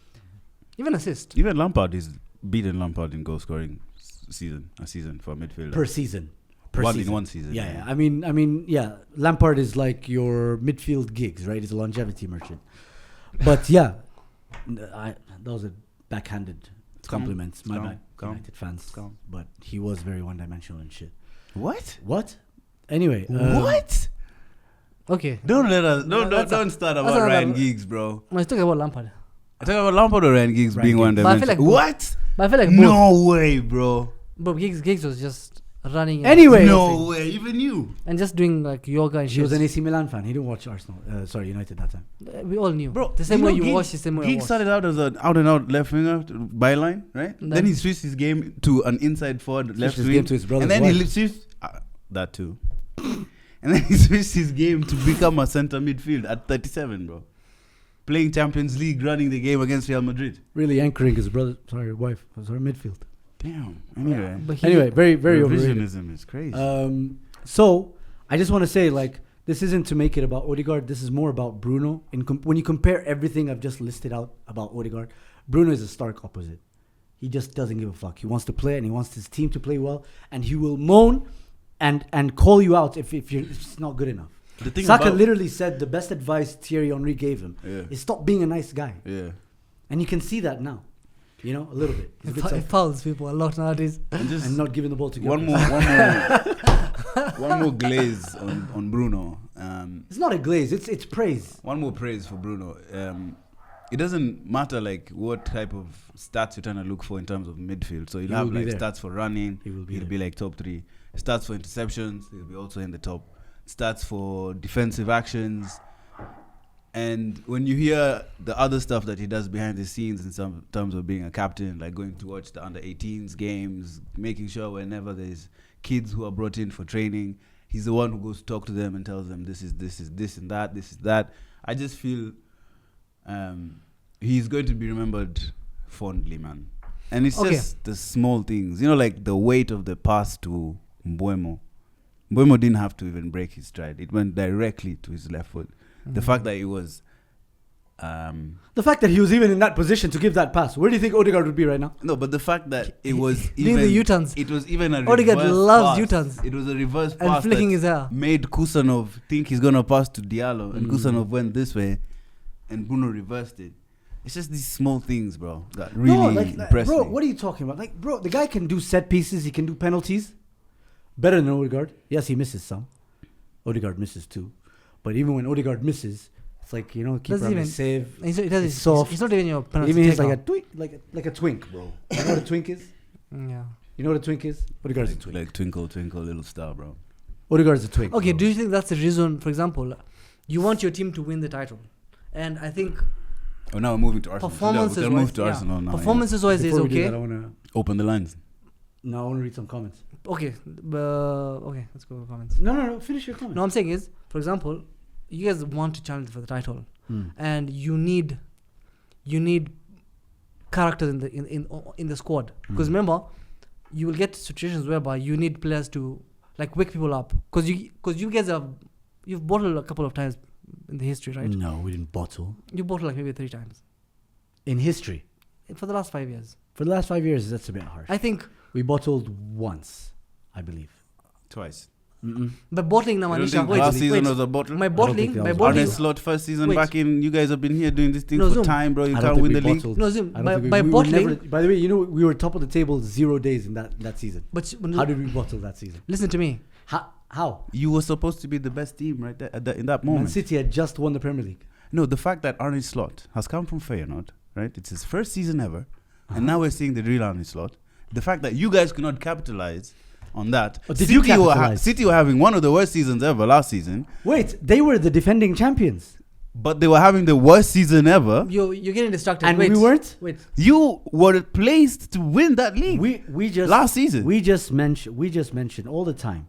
Speaker 3: Even assist.
Speaker 2: Even Lampard is beaten Lampard in goal scoring a season for a midfielder.
Speaker 1: Per season.
Speaker 2: In one season.
Speaker 1: Yeah. I mean, yeah. Lampard is like your midfield gigs, right? He's a longevity merchant. But yeah, that was a backhanded compliment. My bad, United fans. But he was very one-dimensional and shit.
Speaker 2: What?
Speaker 1: Anyway.
Speaker 2: What?
Speaker 3: Okay.
Speaker 2: Don't start about Ryan Giggs, bro.
Speaker 3: Let's talk about Lampard.
Speaker 2: I talk about Lampard or Ryan Giggs being one dimensional.
Speaker 3: What? But I feel like both.
Speaker 2: No way, bro.
Speaker 3: But Giggs was just running.
Speaker 1: Anyway.
Speaker 2: No way, even you.
Speaker 3: And just doing like yoga and shit.
Speaker 1: He was an AC Milan fan. He didn't watch Arsenal. United that time.
Speaker 3: We all knew.
Speaker 2: Bro,
Speaker 3: the same way you
Speaker 2: Giggs,
Speaker 3: watched, the same way I
Speaker 2: Giggs
Speaker 3: watched.
Speaker 2: started out as an out-and-out left winger, byline, right? Then he switched his game to an inside forward left wing.
Speaker 1: To his brother's
Speaker 2: and then
Speaker 1: wife.
Speaker 2: he switched... that too. And then he switched his game to become a centre midfield at 37, bro. Playing Champions League, running the game against Real Madrid.
Speaker 1: Really anchoring his wife was her midfield.
Speaker 2: Damn. Anyway,
Speaker 1: very, very overrated.
Speaker 2: Revisionism is crazy.
Speaker 1: So I just want to say, like, this isn't to make it about Odegaard. This is more about Bruno. When you compare everything I've just listed out about Odegaard, Bruno is a stark opposite. He just doesn't give a fuck. He wants to play and he wants his team to play well, and he will moan and call you out if it's not good enough. Saka literally said the best advice Thierry Henry gave him is stop being a nice guy.
Speaker 2: Yeah.
Speaker 1: And you can see that now. A little bit.
Speaker 3: It fouls people a lot nowadays.
Speaker 1: And not giving the ball to
Speaker 2: one more glaze on Bruno.
Speaker 1: It's not a glaze. It's praise.
Speaker 2: One more praise for Bruno. It doesn't matter like what type of stats you're trying to look for in terms of midfield. So you'll have like stats for running. He'll be like top 3. Stats for interceptions. He'll be also in the top. Stats for defensive actions. And when you hear the other stuff that he does behind the scenes in some terms of being a captain, like going to watch the under-18s games, making sure whenever there's kids who are brought in for training, he's the one who goes to talk to them and tells them this is this and that, this is that. I just feel he's going to be remembered fondly, man. And it's just the small things. Like the weight of the pass to Mbeumo. Mbeumo didn't have to even break his stride. It went directly to his left foot. The fact that it was...
Speaker 1: the fact that he was even in that position to give that pass. Where do you think Odegaard would be right now?
Speaker 2: No, but the fact that it was
Speaker 3: even... the U-turns.
Speaker 2: It was even a
Speaker 3: Odegaard
Speaker 2: reverse
Speaker 3: loves
Speaker 2: pass.
Speaker 3: U-turns.
Speaker 2: It was a reverse pass
Speaker 3: and flicking his hair.
Speaker 2: Made Kusanov think he's going to pass to Diallo. And Kusanov went this way. And Bruno reversed it. It's just these small things, bro, that really impress
Speaker 1: bro,
Speaker 2: me.
Speaker 1: what are you talking about? Like, bro, the guy can do set pieces. He can do penalties. Better than Odegaard. Yes, he misses some. Odegaard misses too. But even when Odegaard misses... It's like, keeper on the save.
Speaker 3: It's
Speaker 1: soft.
Speaker 3: It's not even your penalty.
Speaker 1: Even he's like a twink, like a twink, bro. You know what a twink is?
Speaker 3: Yeah.
Speaker 1: You know what a twink is? Odegaard's a twink.
Speaker 2: Like twinkle, twinkle, little star, bro.
Speaker 1: Odegaard's a twink.
Speaker 3: Okay,
Speaker 1: bro.
Speaker 3: do you think that's the reason, for example, you want your team to win the title? And I think
Speaker 2: Oh, now we're moving to Arsenal.
Speaker 3: Performances
Speaker 2: We're going to move
Speaker 3: wise,
Speaker 2: to Arsenal now.
Speaker 3: Performances wise is
Speaker 1: Before we do
Speaker 3: okay.
Speaker 1: that, I want to
Speaker 2: Open the lines.
Speaker 1: No, I want to read some comments.
Speaker 3: Okay, okay, let's go with comments.
Speaker 1: No. Finish your comments.
Speaker 3: No, I'm saying is, for example, you guys want to challenge for the title, and you need characters in the squad. Because remember, you will get situations whereby you need players to like wake people up. Because you guys you've bottled a couple of times in the history, right?
Speaker 1: No, we didn't bottle.
Speaker 3: You bottled like maybe 3 times
Speaker 1: In history.
Speaker 3: for the last 5 years.
Speaker 1: For the last 5 years, that's a bit harsh.
Speaker 3: I think.
Speaker 1: We bottled once, I believe.
Speaker 2: Twice.
Speaker 3: But bottling now,
Speaker 2: You don't
Speaker 3: Manisha.
Speaker 2: think last season was a bottle?
Speaker 3: My
Speaker 1: I don't
Speaker 3: bottling,
Speaker 1: think
Speaker 3: my
Speaker 1: that was
Speaker 2: Arne
Speaker 3: bottling.
Speaker 2: Slot first season
Speaker 3: Wait.
Speaker 2: back in. You guys have been here doing this thing
Speaker 3: No,
Speaker 2: for
Speaker 3: Zoom.
Speaker 2: time, bro. You
Speaker 1: I don't
Speaker 2: can't
Speaker 1: think
Speaker 2: win
Speaker 1: we
Speaker 2: the league.
Speaker 1: bottled.
Speaker 3: No, Zoom.
Speaker 1: I don't
Speaker 3: By
Speaker 1: think
Speaker 3: by
Speaker 1: we were
Speaker 3: bottling.
Speaker 1: never, by the way, you know we were top of the table 0 days in that season.
Speaker 3: But
Speaker 1: How did we bottle that season?
Speaker 3: listen to me.
Speaker 1: How?
Speaker 2: You were supposed to be the best team right there in that
Speaker 1: Man
Speaker 2: moment.
Speaker 1: City had just won the Premier League.
Speaker 2: No, the fact that Arne Slot has come from Feyenoord, right? It's his first season ever, and now we're seeing the real Arne Slot. The fact that you guys could not capitalize on that.
Speaker 1: Oh, did you capitalize?
Speaker 2: City were having one of the worst seasons ever last season,
Speaker 1: Wait, they were the defending champions.
Speaker 2: but they were having the worst season ever.
Speaker 3: You're getting distracted.
Speaker 1: And
Speaker 3: Wait,
Speaker 1: we weren't?
Speaker 3: Wait.
Speaker 2: You were placed to win that league
Speaker 1: We just
Speaker 2: last season.
Speaker 1: We just mention all the time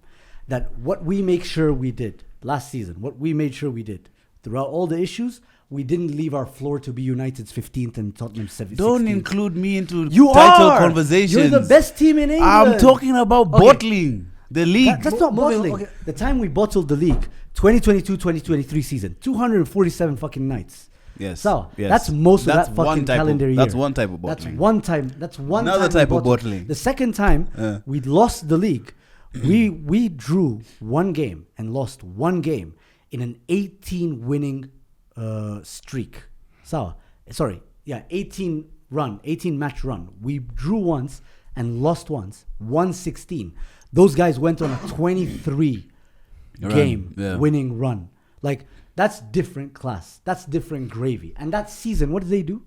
Speaker 1: that what we make sure we did last season, what we made sure we did throughout all the issues, we didn't leave our floor to be United's 15th and Tottenham's 17th.
Speaker 2: Don't include me into
Speaker 1: You
Speaker 2: title
Speaker 1: are.
Speaker 2: conversations.
Speaker 1: You're the best team in England.
Speaker 2: I'm talking about bottling the league.
Speaker 1: That's not
Speaker 3: Moving-
Speaker 1: bottling.
Speaker 3: okay.
Speaker 1: The time we bottled the league, 2022-2023 season, 247 fucking nights.
Speaker 2: Yes.
Speaker 1: So
Speaker 2: yes.
Speaker 1: that's most of
Speaker 2: That's
Speaker 1: that
Speaker 2: one
Speaker 1: fucking
Speaker 2: type
Speaker 1: calendar year.
Speaker 2: That's one type of
Speaker 1: That's
Speaker 2: bottling.
Speaker 1: one time. That's one
Speaker 2: Another
Speaker 1: time
Speaker 2: type
Speaker 1: we
Speaker 2: of
Speaker 1: bottled.
Speaker 2: bottling.
Speaker 1: The second time we lost the league, we drew one game and lost one game in an 18 winning streak. So 18 match run. We drew once and lost once, 116. Those guys went on a 23 game winning run. Like, that's different class. That's different gravy. And that season, what did they do?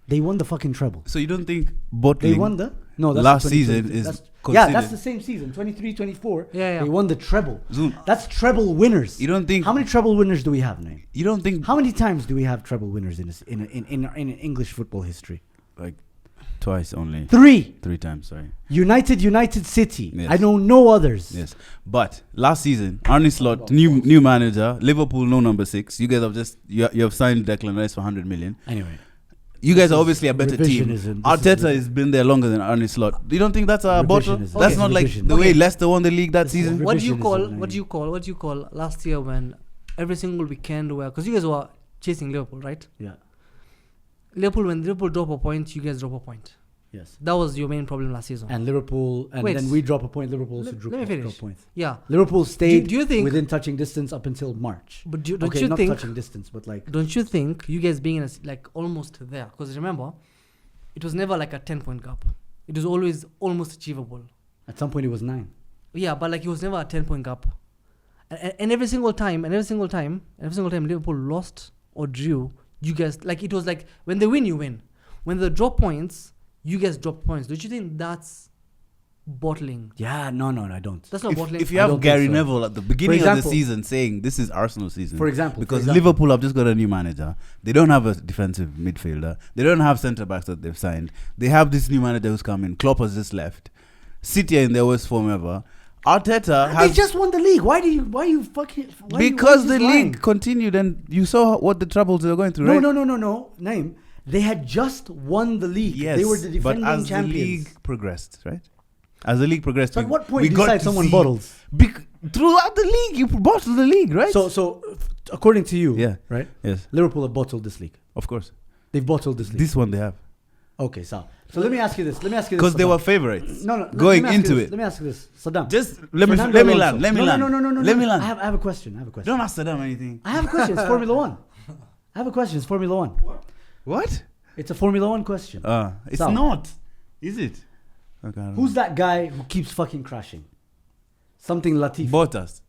Speaker 1: They won the fucking treble.
Speaker 2: So you don't think bottling
Speaker 1: They won the that's
Speaker 2: last
Speaker 1: the
Speaker 2: season
Speaker 1: 2023.
Speaker 2: is
Speaker 1: that's
Speaker 2: considered?
Speaker 1: the same season, 23-24.
Speaker 3: Yeah.
Speaker 1: They won the treble.
Speaker 2: Zoom.
Speaker 1: That's treble winners.
Speaker 2: You don't think?
Speaker 1: How many treble winners do we have, Nayim?
Speaker 2: You don't think?
Speaker 1: How many times do we have treble winners in English football history?
Speaker 2: Like twice only.
Speaker 1: 3.
Speaker 2: 3 times. Sorry.
Speaker 1: United City.
Speaker 2: Yes.
Speaker 1: I know no others.
Speaker 2: Yes. But last season, Arne Slot, new manager, Liverpool no number 6. You guys have you have signed Declan Rice for 100 million.
Speaker 1: Anyway.
Speaker 2: You guys are obviously a better team.
Speaker 1: revisionism.
Speaker 2: Arteta has been there longer than Arne Slot. You don't think that's a bottle?
Speaker 1: Revisionism.
Speaker 2: That's
Speaker 3: Okay.
Speaker 2: not like
Speaker 1: Revisionism.
Speaker 2: the way
Speaker 3: Okay.
Speaker 2: Leicester won the league that
Speaker 1: This is
Speaker 2: season.
Speaker 3: What do you
Speaker 1: Revisionism,
Speaker 3: call? What do you call last year when every single weekend where because you guys were chasing Liverpool, right?
Speaker 1: Yeah.
Speaker 3: When Liverpool drop a point, you guys drop a point.
Speaker 1: Yes.
Speaker 3: That was your main problem last season.
Speaker 1: And Liverpool, and
Speaker 3: Wait.
Speaker 1: then we drop a point. Liverpool also
Speaker 3: Let
Speaker 1: drop
Speaker 3: me finish.
Speaker 1: points.
Speaker 3: Yeah,
Speaker 1: Liverpool stayed
Speaker 3: do you think-
Speaker 1: within touching distance up until March.
Speaker 3: but don't
Speaker 1: Okay,
Speaker 3: you
Speaker 1: not
Speaker 3: think?
Speaker 1: touching distance, but like
Speaker 3: Don't you think you guys being in like almost there? Because remember, it was never like a 10-point gap. It was always almost achievable.
Speaker 1: at some point it was 9.
Speaker 3: Yeah, but like it was never a 10-point gap. And every single time Liverpool lost or drew, you guys like it was like when they win, you win. When they drop points, you guys drop points. Don't you think that's bottling?
Speaker 1: Yeah, no, I don't.
Speaker 3: That's not bottling.
Speaker 2: If you
Speaker 1: I
Speaker 2: have
Speaker 1: don't
Speaker 2: Gary
Speaker 1: think so.
Speaker 2: Neville at the beginning of
Speaker 1: example-
Speaker 2: the season saying this is Arsenal season,
Speaker 1: For example,
Speaker 2: because Liverpool have just got a new manager, they don't have a defensive midfielder, they don't have centre backs that they've signed, they have this new manager who's come in, Klopp has just left, City are in their worst form ever. Arteta
Speaker 1: they
Speaker 2: has
Speaker 1: just won the league. Why you fucking?
Speaker 2: because the league continued and you saw what the troubles they were going through.
Speaker 1: No,
Speaker 2: right?
Speaker 1: no. Naim, they had just won the league.
Speaker 2: Yes,
Speaker 1: They were the defending
Speaker 2: but as
Speaker 1: champions.
Speaker 2: the league progressed, right? As the league progressed,
Speaker 1: So at what point
Speaker 2: we
Speaker 1: do you
Speaker 2: got
Speaker 1: decide
Speaker 2: to
Speaker 1: someone
Speaker 2: see-
Speaker 1: bottles?
Speaker 2: Throughout the league, you bottled the league, right?
Speaker 1: So according to you,
Speaker 2: Yeah.
Speaker 1: right?
Speaker 2: Yes,
Speaker 1: Liverpool have bottled this league.
Speaker 2: of course.
Speaker 1: They've bottled this league.
Speaker 2: This one they have
Speaker 1: Okay, so let me ask you this.
Speaker 2: because they
Speaker 1: Saddam.
Speaker 2: were favorites.
Speaker 1: No.
Speaker 2: going
Speaker 1: let me ask
Speaker 2: into
Speaker 1: you this.
Speaker 2: it.
Speaker 1: Let me ask you this, Saddam.
Speaker 2: Just let me
Speaker 1: Fernando
Speaker 2: land.
Speaker 1: Alonso.
Speaker 2: Let me
Speaker 1: No,
Speaker 2: land.
Speaker 1: No.
Speaker 2: Let me land.
Speaker 1: I have a question.
Speaker 2: Don't ask Saddam anything.
Speaker 1: I have a question. It's Formula One. I have a question. It's Formula One.
Speaker 2: What?
Speaker 1: It's a Formula One question.
Speaker 2: It's
Speaker 1: So-
Speaker 2: not. Is it? Okay, I don't
Speaker 1: Who's
Speaker 2: know.
Speaker 1: that guy who keeps fucking crashing? Something Latifi.
Speaker 2: Bottas.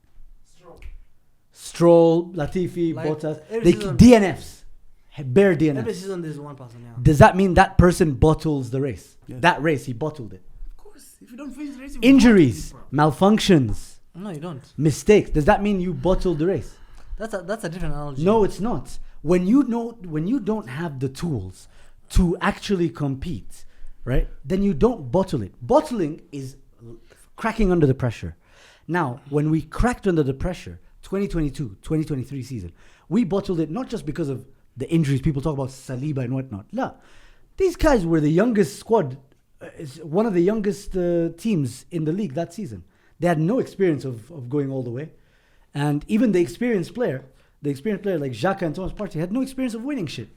Speaker 1: Stroll, Latifi,
Speaker 3: Like,
Speaker 1: Bottas.
Speaker 3: every
Speaker 1: They
Speaker 3: season-
Speaker 1: DNFs. Bare
Speaker 3: Every
Speaker 1: DNFs.
Speaker 3: season there's one person. Yeah.
Speaker 1: Does that mean that person bottles the race?
Speaker 2: Yes.
Speaker 1: That race, he bottled it.
Speaker 2: Of course. If you don't finish the race,
Speaker 1: Injuries, malfunctions,
Speaker 3: No, you don't.
Speaker 1: mistakes. Does that mean you bottled the race?
Speaker 3: That's a different analogy.
Speaker 1: No, it's not. when you don't have the tools to actually compete, right? Then you don't bottle it. Bottling is cracking under the pressure. Now, when we cracked under the pressure, 2022, 2023 season, we bottled it not just because of the injuries. People talk about Saliba and whatnot. No, these guys were the youngest squad, one of the youngest teams in the league that season. They had no experience of going all the way. And even the experienced player like Xhaka and Thomas Partey had no experience of winning shit.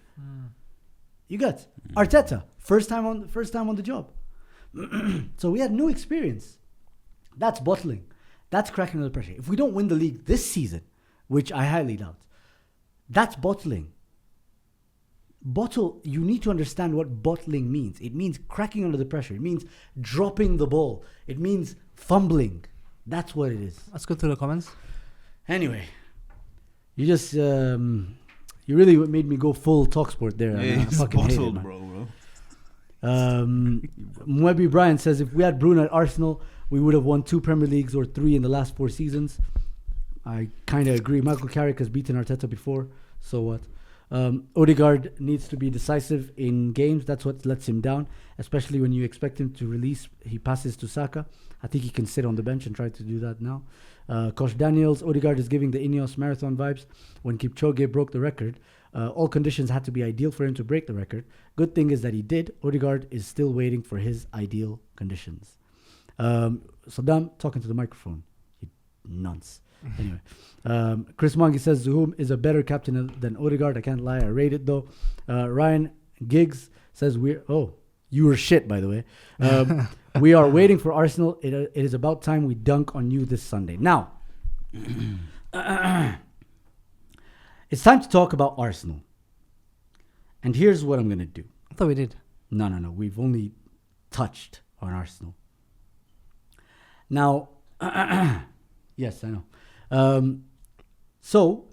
Speaker 1: You got Arteta, first time on the job. So we had no experience. That's bottling. That's cracking under the pressure. If we don't win the league this season, which I highly doubt, that's bottling. You need to understand what bottling means. It means cracking under the pressure. It means dropping the ball. It means fumbling. That's what it is.
Speaker 3: Let's go through the comments.
Speaker 1: Anyway, you just you really made me go full TalkSport there.
Speaker 2: Yeah,
Speaker 1: I fucking hate it, man.
Speaker 2: bro.
Speaker 1: Mwebi Brian says if we had Bruno at Arsenal, we would have won 2 Premier Leagues or 3 in the last 4 seasons. I kind of agree. Michael Carrick has beaten Arteta before, so what? Odegaard needs to be decisive in games. That's what lets him down, especially when you expect him to release. He passes to Saka. I think he can sit on the bench and try to do that now. Kosh Daniels, Odegaard is giving the Ineos marathon vibes. When Kipchoge broke the record, all conditions had to be ideal for him to break the record. Good thing is that he did. Odegaard is still waiting for his ideal conditions. Saddam, talking to the microphone. You nonce. Anyway, Chris Mongi says Zuhum is a better captain than Odegaard. I can't lie, I rate it though. Ryan Giggs says you were shit, by the way. We are waiting for Arsenal. It is about time we dunk on you this Sunday. Now, it's time to talk about Arsenal. And here's what I'm going to do.
Speaker 3: I thought we did.
Speaker 1: No. We've only touched on Arsenal. Now, yes, I know. So,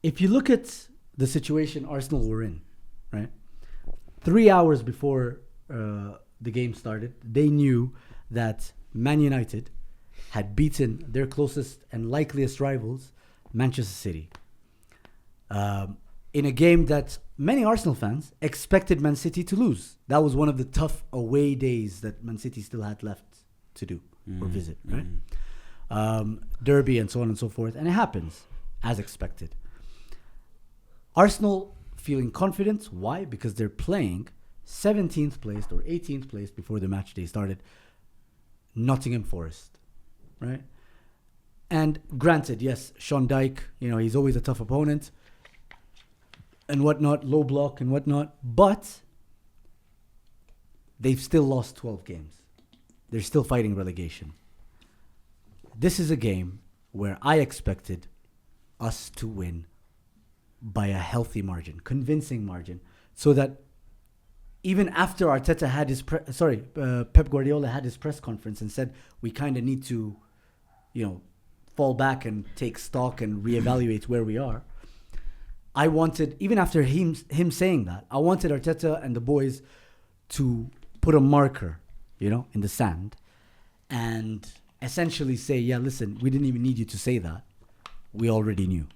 Speaker 1: if you look at the situation Arsenal were in, right? 3 hours before the game started, they knew that Man United had beaten their closest and likeliest rivals, Manchester City. In a game that many Arsenal fans expected Man City to lose. That was one of the tough away days that Man City still had left to do or visit, right? Derby and so on and so forth. And it happens, as expected. Arsenal feeling confident. Why? Because they're playing 17th placed or 18th placed before the match day started, Nottingham Forest, right? And granted, yes, Sean Dyche, he's always a tough opponent and whatnot, low block and whatnot, but they've still lost 12 games. They're still fighting relegation. This is a game where I expected us to win by a healthy margin, convincing margin, so that even after Arteta had his Pep Guardiola had his press conference and said we kind of need to, fall back and take stock and reevaluate where we are. I wanted, even after him saying that, I wanted Arteta and the boys to put a marker, in the sand, and essentially say, yeah, listen, we didn't even need you to say that. We already knew.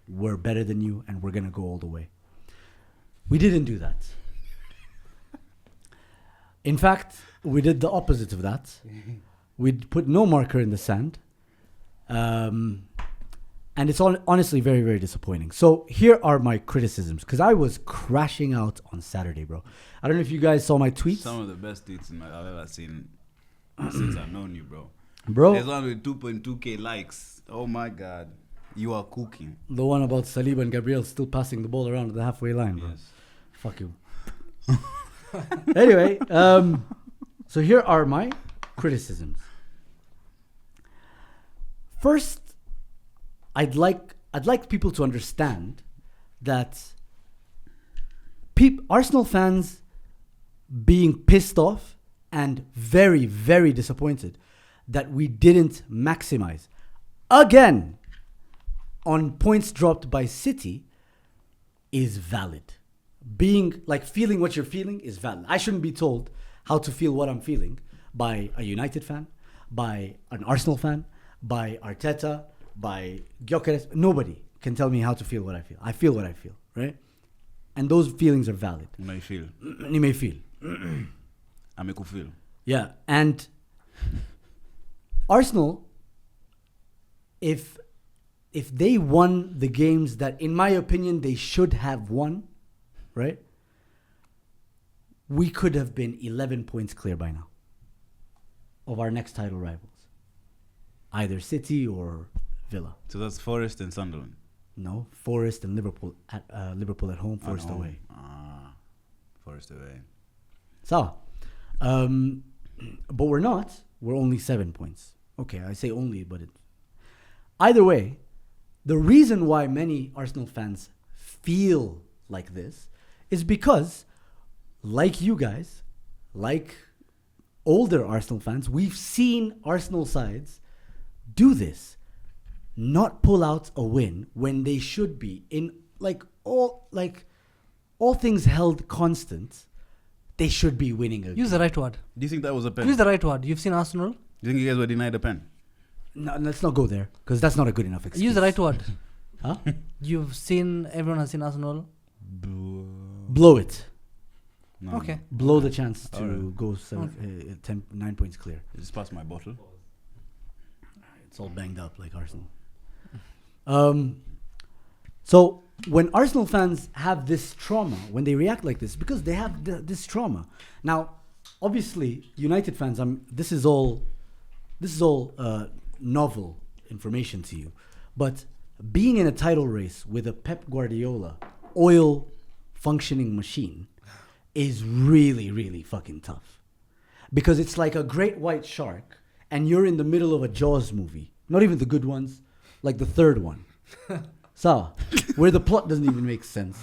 Speaker 1: We're better than you, and we're going to go all the way. We didn't do that. In fact, we did the opposite of that. We put no marker in the sand. And it's honestly very, very disappointing. So here are my criticisms, because I was crashing out on Saturday, bro. I don't know if you guys saw my tweets.
Speaker 2: Some of the best tweets I've ever seen since I've known you, bro. There's one with 2.2k likes. Oh my God. You are cooking.
Speaker 1: The one about Saliba and Gabriel still passing the ball around the halfway line, bro.
Speaker 2: Yes.
Speaker 1: Fuck you. Anyway, so here are my criticisms. First, I'd like people to understand that Arsenal fans being pissed off and very, very disappointed that we didn't maximize again on points dropped by City is valid. Feeling what you're feeling is valid. I shouldn't be told how to feel what I'm feeling by a United fan, by an Arsenal fan, by Arteta, by Gyökeres. Nobody can tell me how to feel what I feel. I feel what I feel, right? And those feelings are valid.
Speaker 2: You may feel.
Speaker 1: You may feel.
Speaker 2: I make you feel.
Speaker 1: Yeah, and Arsenal, if they won the games that, in my opinion, they should have won, right? We could have been 11 points clear by now of our next title rivals, either City or Villa.
Speaker 2: So that's Forest and Sunderland.
Speaker 1: No, Forest and Liverpool at home, Forest away.
Speaker 2: Forest away.
Speaker 1: So, but we're not. We're only 7 points. Okay, I say only, but either way, the reason why many Arsenal fans feel like this is because, like you guys, like older Arsenal fans, we've seen Arsenal sides do this. Not pull out a win when they should be in all things held constant, they should be winning a game.
Speaker 3: Use the right word.
Speaker 2: Do you think that was a pen?
Speaker 3: Use the right word. You've seen Arsenal?
Speaker 2: Do you think you guys were denied a pen?
Speaker 1: No, let's not go there because that's not a good enough excuse.
Speaker 3: Use the right word.
Speaker 1: Huh?
Speaker 3: Everyone has seen Arsenal.
Speaker 1: Blow it.
Speaker 2: No,
Speaker 3: Okay.
Speaker 1: Blow the chance to
Speaker 2: Alright.
Speaker 1: go 9 points clear.
Speaker 2: Just pass my bottle.
Speaker 1: It's all banged up like Arsenal. So when Arsenal fans have this trauma, when they react like this, because they have this trauma. Now, obviously, United fans, this is all novel information to you, but being in a title race with a Pep Guardiola oil functioning machine is really, really fucking tough, because it's like a great white shark, and you're in the middle of a Jaws movie. Not even the good ones, like the third one. So, where the plot doesn't even make sense.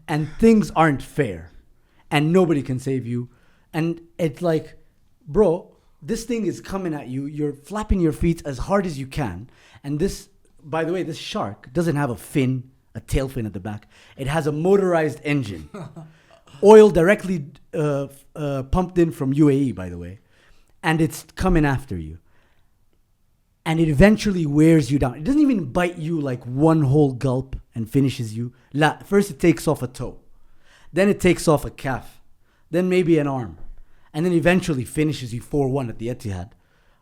Speaker 1: And things aren't fair. And nobody can save you. And it's like, bro, this thing is coming at you. You're flapping your feet as hard as you can. And this, by the way, this shark doesn't have a tail fin at the back. It has a motorized engine. Oil directly pumped in from UAE, by the way. And it's coming after you. And it eventually wears you down. It doesn't even bite you like one whole gulp and finishes you. First it takes off a toe. Then it takes off a calf. Then maybe an arm. And then eventually finishes you 4-1 at the Etihad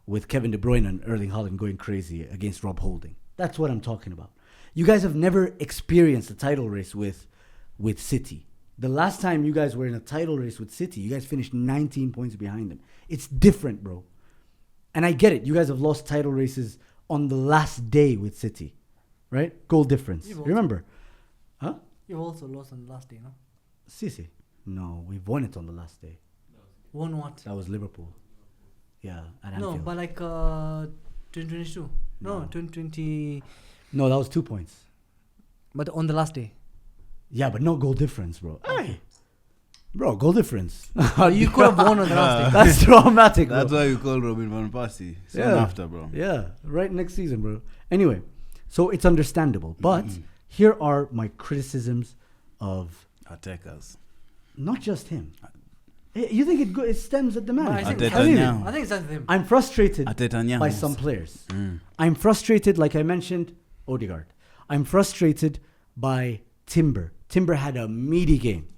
Speaker 1: with Kevin De Bruyne and Erling Haaland going crazy against Rob Holding. That's what I'm talking about. You guys have never experienced a title race with City. The last time you guys were in a title race with City, you guys finished 19 points behind them. It's different, bro. And I get it. You guys have lost title races on the last day with City, right? Goal difference. Remember? Huh?
Speaker 3: You've also lost on the last day, no?
Speaker 1: City. No, we've won it on the last day.
Speaker 3: Won what?
Speaker 1: That was Liverpool. Yeah, at Anfield.
Speaker 3: No, but 2022. No, 2020.
Speaker 1: No, that was 2 points.
Speaker 3: But on the last day.
Speaker 1: Yeah, but no goal difference, bro. Hey. Bro, goal difference.
Speaker 3: You could have won on the last day.
Speaker 1: That's traumatic, bro.
Speaker 2: That's why you call Robin Van Persie. Soon after, bro.
Speaker 1: Yeah, right next season, bro. Anyway, so it's understandable. But here are my criticisms of
Speaker 2: attackers.
Speaker 1: Not just him. You think it stems at the man?
Speaker 3: I think it's at him.
Speaker 1: I'm frustrated by some players. I'm frustrated, like I mentioned, Odegaard. I'm frustrated by Timber. Timber had a meaty game.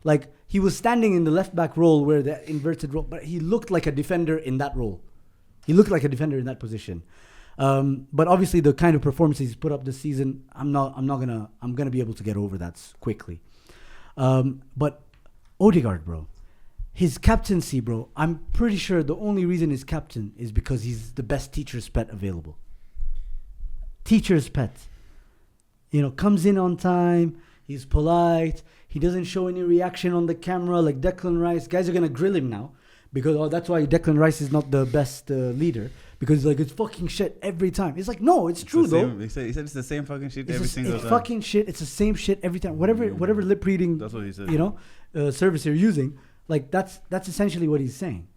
Speaker 1: Like, he was standing in the left back role where the inverted role, but he looked like a defender in that role. He looked like a defender in that position. But obviously the kind of performances he's put up this season, I'm gonna be able to get over that quickly. But Odegaard, bro, his captaincy, bro, I'm pretty sure the only reason he's captain is because he's the best teacher's pet available. Teacher's pet. Comes in on time. He's polite. He doesn't show any reaction on the camera like Declan Rice. Guys are going to grill him now because that's why Declan Rice is not the best leader, because it's fucking shit every time. It's like, no, it's true though.
Speaker 2: He said it's the same fucking shit every single time.
Speaker 1: It's fucking shit. It's the same shit every time. Whatever lip reading,
Speaker 2: that's what he said.
Speaker 1: Service you're using, like that's essentially what he's saying.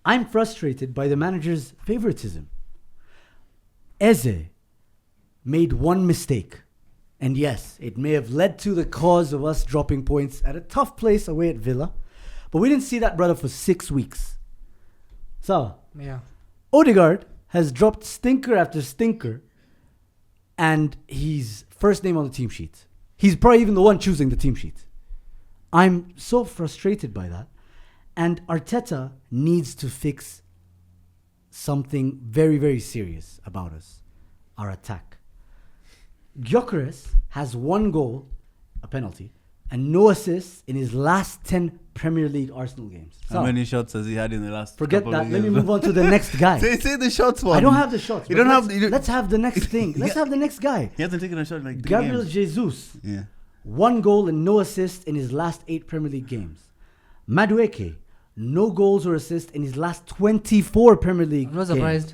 Speaker 1: I'm frustrated by the manager's favoritism. Eze made one mistake. And yes, it may have led to the cause of us dropping points at a tough place away at Villa. But we didn't see that brother for 6 weeks. So,
Speaker 3: yeah.
Speaker 1: Odegaard has dropped stinker after stinker and he's first name on the team sheet. He's probably even the one choosing the team sheet. I'm so frustrated by that. And Arteta needs to fix something very, very serious about us, our attack. Gyökeres has 1 goal, a penalty, and no assists in his last 10 Premier League Arsenal games.
Speaker 2: How many shots has he had in the last?
Speaker 1: Forget that. Let me move on to the next guy.
Speaker 2: Say the shots one.
Speaker 1: I don't have the shots.
Speaker 2: You don't have.
Speaker 1: Let's have the next thing. Let's have the next guy.
Speaker 2: He hasn't taken a shot in like 3
Speaker 1: Gabriel
Speaker 2: games.
Speaker 1: Jesus.
Speaker 2: Yeah.
Speaker 1: 1 goal and no assists in his last 8 Premier League games. Madueke, no goals or assists in his last 24 Premier League
Speaker 3: I'm not
Speaker 1: games.
Speaker 3: surprised.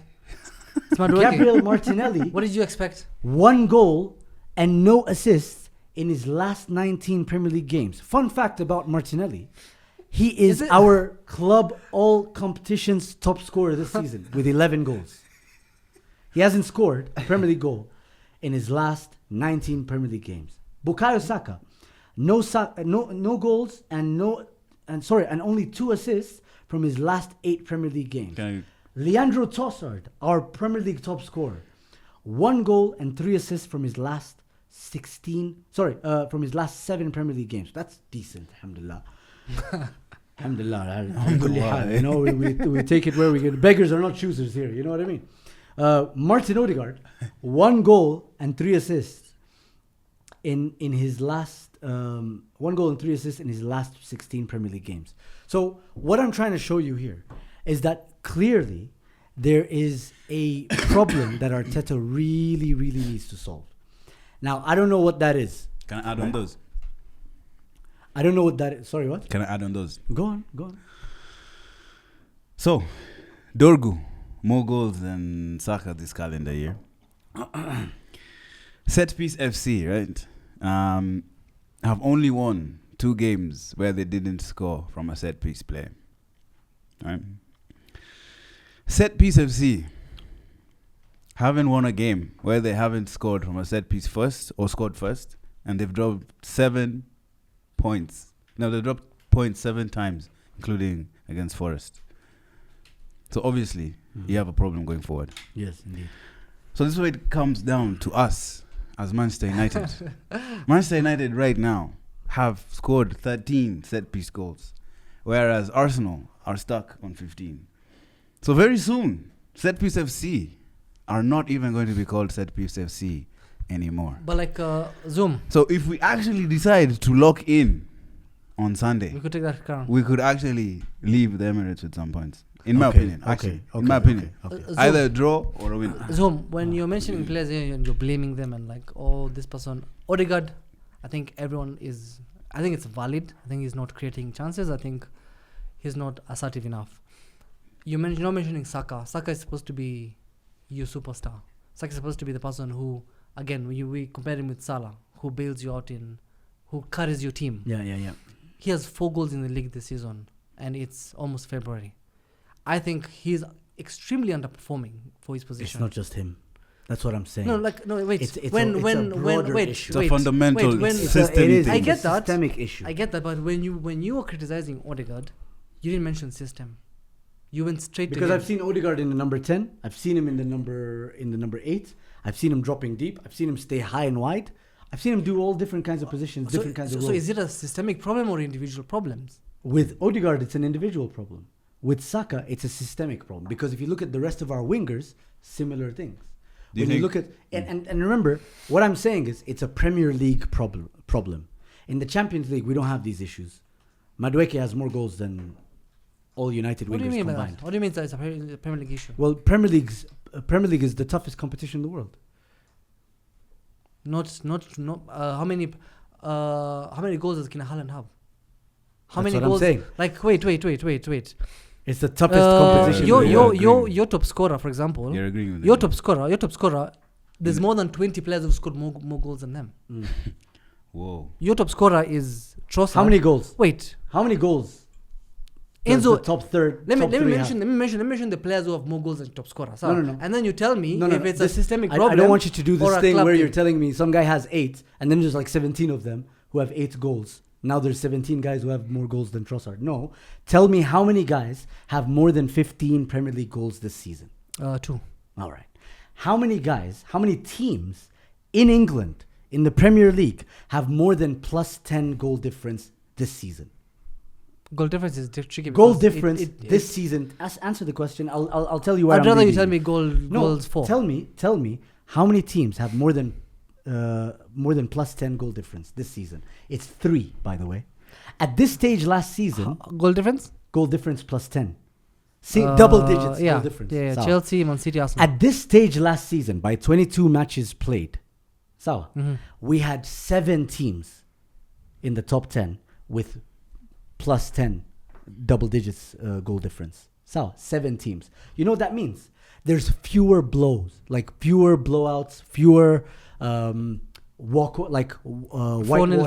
Speaker 3: It's Madueke.
Speaker 1: Gabriel Martinelli,
Speaker 3: What did you expect?
Speaker 1: 1 goal and no assists in his last 19 Premier League games. Fun fact about Martinelli, he is our club all competitions top scorer this season with 11 goals. He hasn't scored a Premier League goal in his last 19 Premier League games. Bukayo Saka, no goals and only 2 assists from his last 8 Premier League games. Leandro Trossard, our Premier League top scorer, 1 goal and 3 assists from his last 7 Premier League games. That's decent, alhamdulillah. Alhamdulillah. You know, we take it where we get. Beggars are not choosers here. You know what I mean? Martin Odegaard, 1 goal and 3 assists in his last 1 goal and 3 assists in his last 16 Premier League games. So what I'm trying to show you here is that clearly there is a problem that Arteta really, really needs to solve. Now, I don't know what that is.
Speaker 2: Can I add on those?
Speaker 1: I don't know what that is. Sorry, what?
Speaker 2: Can I add on those?
Speaker 1: Go on.
Speaker 2: So, Dorgu, more goals than Saka this calendar year. Set Piece FC, right? Have only won 2 games where they didn't score from a set piece play. Right? Set Piece FC haven't won a game where they haven't scored from a set piece first or scored first, and they've dropped 7 points. Now they dropped points 7 times, including against Forest. So obviously, you have a problem going forward.
Speaker 1: Yes, indeed.
Speaker 2: So this is where it comes down to us as Manchester United. Manchester United right now have scored 13 set-piece goals, whereas Arsenal are stuck on 15. So very soon, Set-Piece FC are not even going to be called Set-Piece FC anymore.
Speaker 3: But like Zuhum.
Speaker 2: So if we actually decide to lock in on Sunday,
Speaker 3: We could take that crown.
Speaker 2: we could actually leave the Emirates with some points. In my opinion, actually. In my opinion. Either a draw or a win.
Speaker 3: Zuhum, when you're mentioning players here and you're blaming them and like, oh, this person, Odegaard, I think it's valid. I think he's not creating chances. I think he's not assertive enough. You're not mentioning Saka. Saka is supposed to be your superstar. Saka is supposed to be the person who, again, we compare him with Salah, who bails you out who carries your team.
Speaker 1: Yeah.
Speaker 3: He has 4 goals in the league this season, and it's almost February. I think he's extremely underperforming for his position.
Speaker 1: It's not just him. That's what I'm saying.
Speaker 3: Wait.
Speaker 1: It's a broader issue.
Speaker 2: It's a fundamental system.
Speaker 1: It is.
Speaker 3: I get
Speaker 1: It's a
Speaker 3: that.
Speaker 1: systemic issue.
Speaker 3: I get that, but when you were criticizing Odegaard, you didn't mention system. You went straight
Speaker 1: Because
Speaker 3: to
Speaker 1: I've seen Odegaard in the number 10. I've seen him in the number 8. I've seen him dropping deep. I've seen him stay high and wide. I've seen him do all different kinds of positions, different kinds of roles.
Speaker 3: So is it a systemic problem or individual problems?
Speaker 1: With Odegaard, it's an individual problem. With Saka, it's a systemic problem. Because if you look at the rest of our wingers, similar things. When you look at and remember, what I'm saying is it's a Premier League problem. In the Champions League, we don't have these issues. Madueke has more goals than all United wingers combined.
Speaker 3: By that? What do you mean that it's a Premier League issue?
Speaker 1: Well, Premier League is the toughest competition in the world.
Speaker 3: Not how many goals does Kina Haaland have? How
Speaker 1: That's
Speaker 3: many
Speaker 1: what
Speaker 3: goals?
Speaker 1: I'm saying.
Speaker 3: Like wait.
Speaker 1: It's the toughest competition.
Speaker 3: Your top scorer, for example.
Speaker 2: You're agreeing with
Speaker 3: your top scorer. There's more than 20 players who've scored more goals than them.
Speaker 2: Whoa.
Speaker 3: Your top scorer is Trossard.
Speaker 1: How many goals?
Speaker 3: Wait.
Speaker 1: How many goals?
Speaker 3: Enzo,
Speaker 1: the top third.
Speaker 3: Let me mention the players who have more goals than top scorer. So,
Speaker 1: No.
Speaker 3: And then you tell me if it's a systemic problem.
Speaker 1: I don't want you to do this thing where you're
Speaker 3: team.
Speaker 1: telling me some guy has 8 and then there's like 17 of them who have 8 goals. Now there's 17 guys who have more goals than Trossard. No. Tell me how many guys have more than 15 Premier League goals this season.
Speaker 3: 2.
Speaker 1: All right. How many teams in England, in the Premier League, have more than plus 10 goal difference this season?
Speaker 3: Goal difference is tricky.
Speaker 1: Goal difference this season. Answer the question. I'll tell you where
Speaker 3: I'd rather you tell me goals for.
Speaker 1: Tell me how many teams have more than plus 10 goal difference this season. It's 3, by the way. At this stage last season,
Speaker 3: goal difference?
Speaker 1: Goal difference plus 10. Double digits goal difference.
Speaker 3: Yeah, Chelsea, Man City, Arsenal.
Speaker 1: At this stage last season, by 22 matches played, we had 7 teams in the top 10 with plus 10 double digits goal difference. 7 teams. You know what that means? There's fewer blows, like fewer blowouts, fewer whitewashes.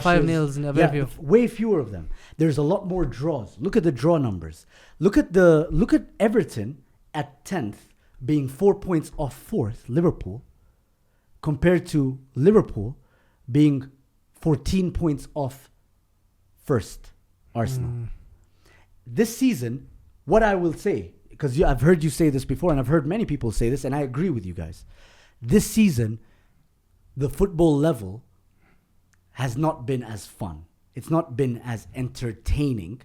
Speaker 3: 5-0 in every view.
Speaker 1: Way fewer of them. There's a lot more draws. Look at the draw numbers. Look at Everton at 10th being 4 points off 4th, Liverpool, compared to Liverpool being 14 points off 1st, Arsenal. This season, what I will say, because I've heard you say this before and I've heard many people say this and I agree with you guys. This season, the football level has not been as fun. It's not been as entertaining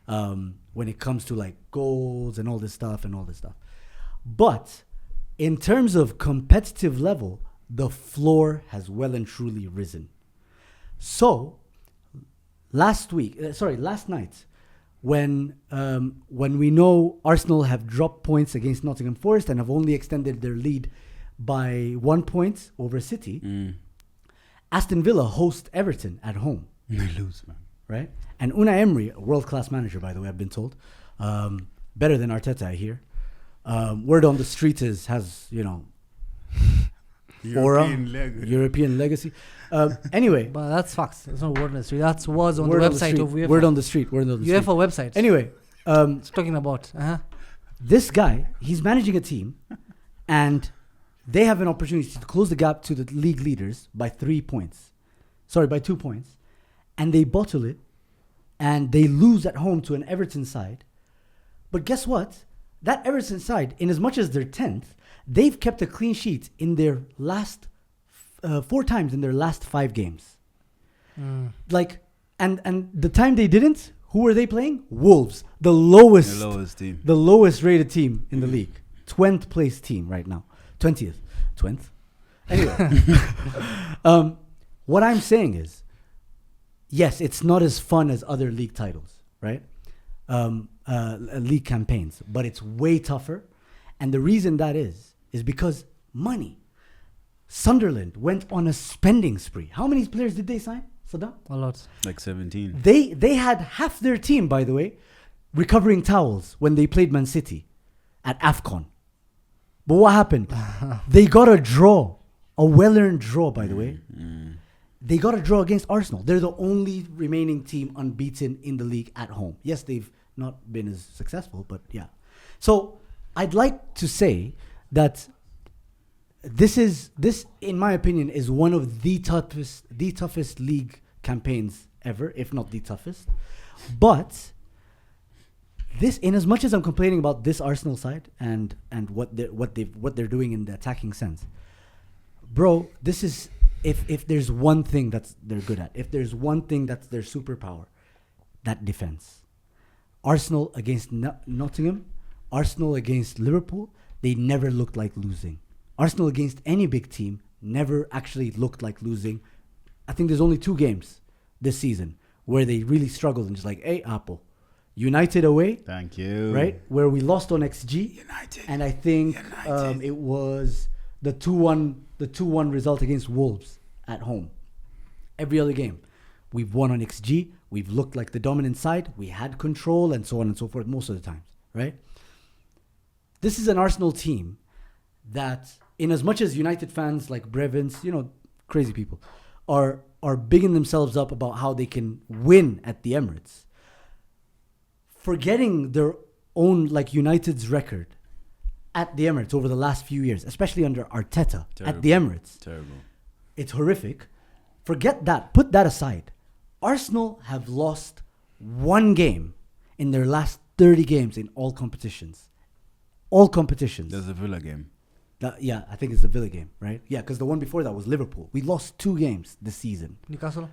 Speaker 1: when it comes to like goals and all this stuff. But in terms of competitive level, the floor has well and truly risen. So last night, when we know Arsenal have dropped points against Nottingham Forest and have only extended their lead by 1 point over City, Aston Villa host Everton at home.
Speaker 2: They lose, man.
Speaker 1: Right? And Unai Emery, a world-class manager, by the way, I've been told, better than Arteta, I hear. Word on the street has European legacy. Anyway.
Speaker 3: But that's facts. It's not word on the street. That was on the website of UEFA.
Speaker 1: Word on the street.
Speaker 3: UEFA website.
Speaker 1: Anyway.
Speaker 3: It's talking about.
Speaker 1: This guy, he's managing a team and they have an opportunity to close the gap to the league leaders by 2 points. And they bottle it and they lose at home to an Everton side. But guess what? That Everton side, in as much as they're 10th, they've kept a clean sheet in their last 4 times in their last 5 games. Like, and the time they didn't, who were they playing? Wolves, the lowest team, the lowest rated team in the league, 20th place team right now, 20th. Anyway, what I'm saying is, yes, it's not as fun as other league titles, right? League campaigns, but it's way tougher. And the reason that is because money. Sunderland went on a spending spree. How many players did they sign, Saddam?
Speaker 3: A lot.
Speaker 2: Like 17.
Speaker 1: They had half their team, by the way, recovering towels when they played Man City at AFCON. But what happened? They got a draw. A well-earned draw, by the way. They got a draw against Arsenal. They're the only remaining team unbeaten in the league at home. Yes, they've not been as successful, but yeah. So I'd like to say that this, in my opinion, is one of the toughest league campaigns ever, if not the toughest. But this, in as much as I'm complaining about this Arsenal side and what they're doing in the attacking sense, bro, this is if there's one thing that's they're good at, if there's one thing that's their superpower, that defense. Arsenal against Nottingham, Arsenal against Liverpool, they never looked like losing. Arsenal against any big team never actually looked like losing. I think there's only 2 games this season where they really struggled and just like, hey, Apple. United away.
Speaker 2: Thank you.
Speaker 1: Right? Where we lost on XG.
Speaker 2: United.
Speaker 1: And I think it was the 2-1 result against Wolves at home. Every other game, we've won on XG. We've looked like the dominant side. We had control and so on and so forth most of the times, right? This is an Arsenal team that, in as much as United fans like Brevins, crazy people, are bigging themselves up about how they can win at the Emirates, forgetting their own, like United's record at the Emirates over the last few years, especially under Arteta at the Emirates.
Speaker 2: Terrible.
Speaker 1: It's horrific. Forget that. Put that aside. Arsenal have lost 1 game in their last 30 games in all competitions. All competitions.
Speaker 2: There's a Villa game.
Speaker 1: I think it's the Villa game, right? Yeah, because the one before that was Liverpool. We lost 2 games this season. Newcastle,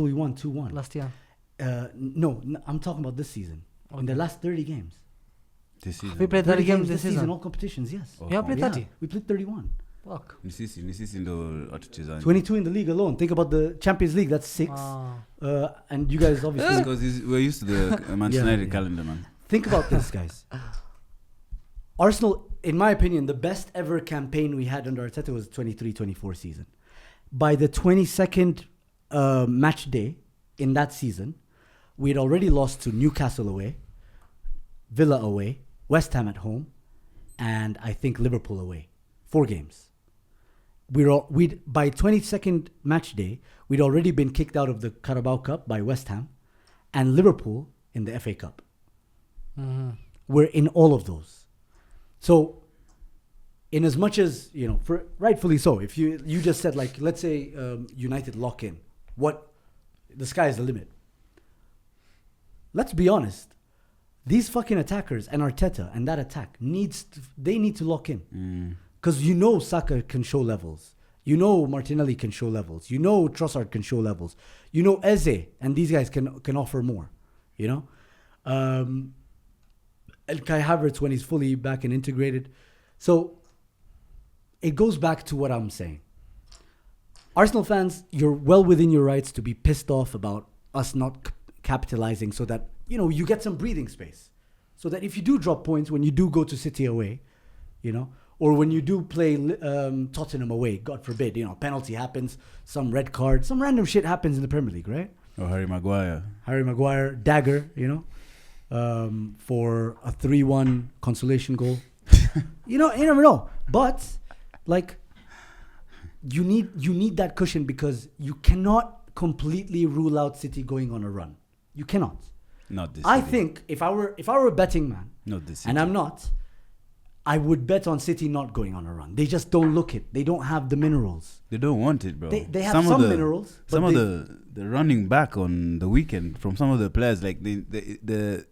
Speaker 1: we won 2-1
Speaker 3: last year.
Speaker 1: No, I'm talking about this season. In the last 30 games.
Speaker 2: This season.
Speaker 3: We played 30 games this season.
Speaker 1: All competitions, yes.
Speaker 3: You have played 30?
Speaker 1: We played 31.
Speaker 3: Fuck.
Speaker 2: Nisisi ndo atuchezani.
Speaker 1: 22 in the league alone. Think about the Champions League, that's 6. And you guys obviously...
Speaker 2: Because we're used to the Manchester United calendar, man.
Speaker 1: Think about this, guys. Arsenal, in my opinion, the best ever campaign we had under Arteta was 23-24 season. By the 22nd match day in that season, we had already lost to Newcastle away, Villa away, West Ham at home, and I think Liverpool away. 4 games. By 22nd match day, we'd already been kicked out of the Carabao Cup by West Ham and Liverpool in the FA Cup.
Speaker 3: Mm-hmm.
Speaker 1: We're in all of those. So, in as much as, rightfully so, if you just said, like, let's say United lock in, the sky is the limit. Let's be honest. These fucking attackers and Arteta and that attack they need to lock in. Because Saka can show levels. Martinelli can show levels. Trossard can show levels. Eze and these guys can offer more. And Kai Havertz when he's fully back and integrated. So it goes back to what I'm saying. Arsenal fans, you're well within your rights to be pissed off about us not capitalizing so that, you get some breathing space. So that if you do drop points, when you do go to City away, or when you do play Tottenham away, God forbid, penalty happens, some red card, some random shit happens in the Premier League, right?
Speaker 2: Or Harry
Speaker 1: Maguire, dagger, for a 3-1 consolation goal. You never know. But, you need that cushion because you cannot completely rule out City going on a run. You cannot.
Speaker 2: Not this.
Speaker 1: I think if I were a betting man,
Speaker 2: not this,
Speaker 1: and I'm not, I would bet on City not going on a run. They just don't look it. They don't have the minerals.
Speaker 2: They don't want it, bro.
Speaker 1: They have some minerals.
Speaker 2: Some of the running back on the weekend from some of the players, like the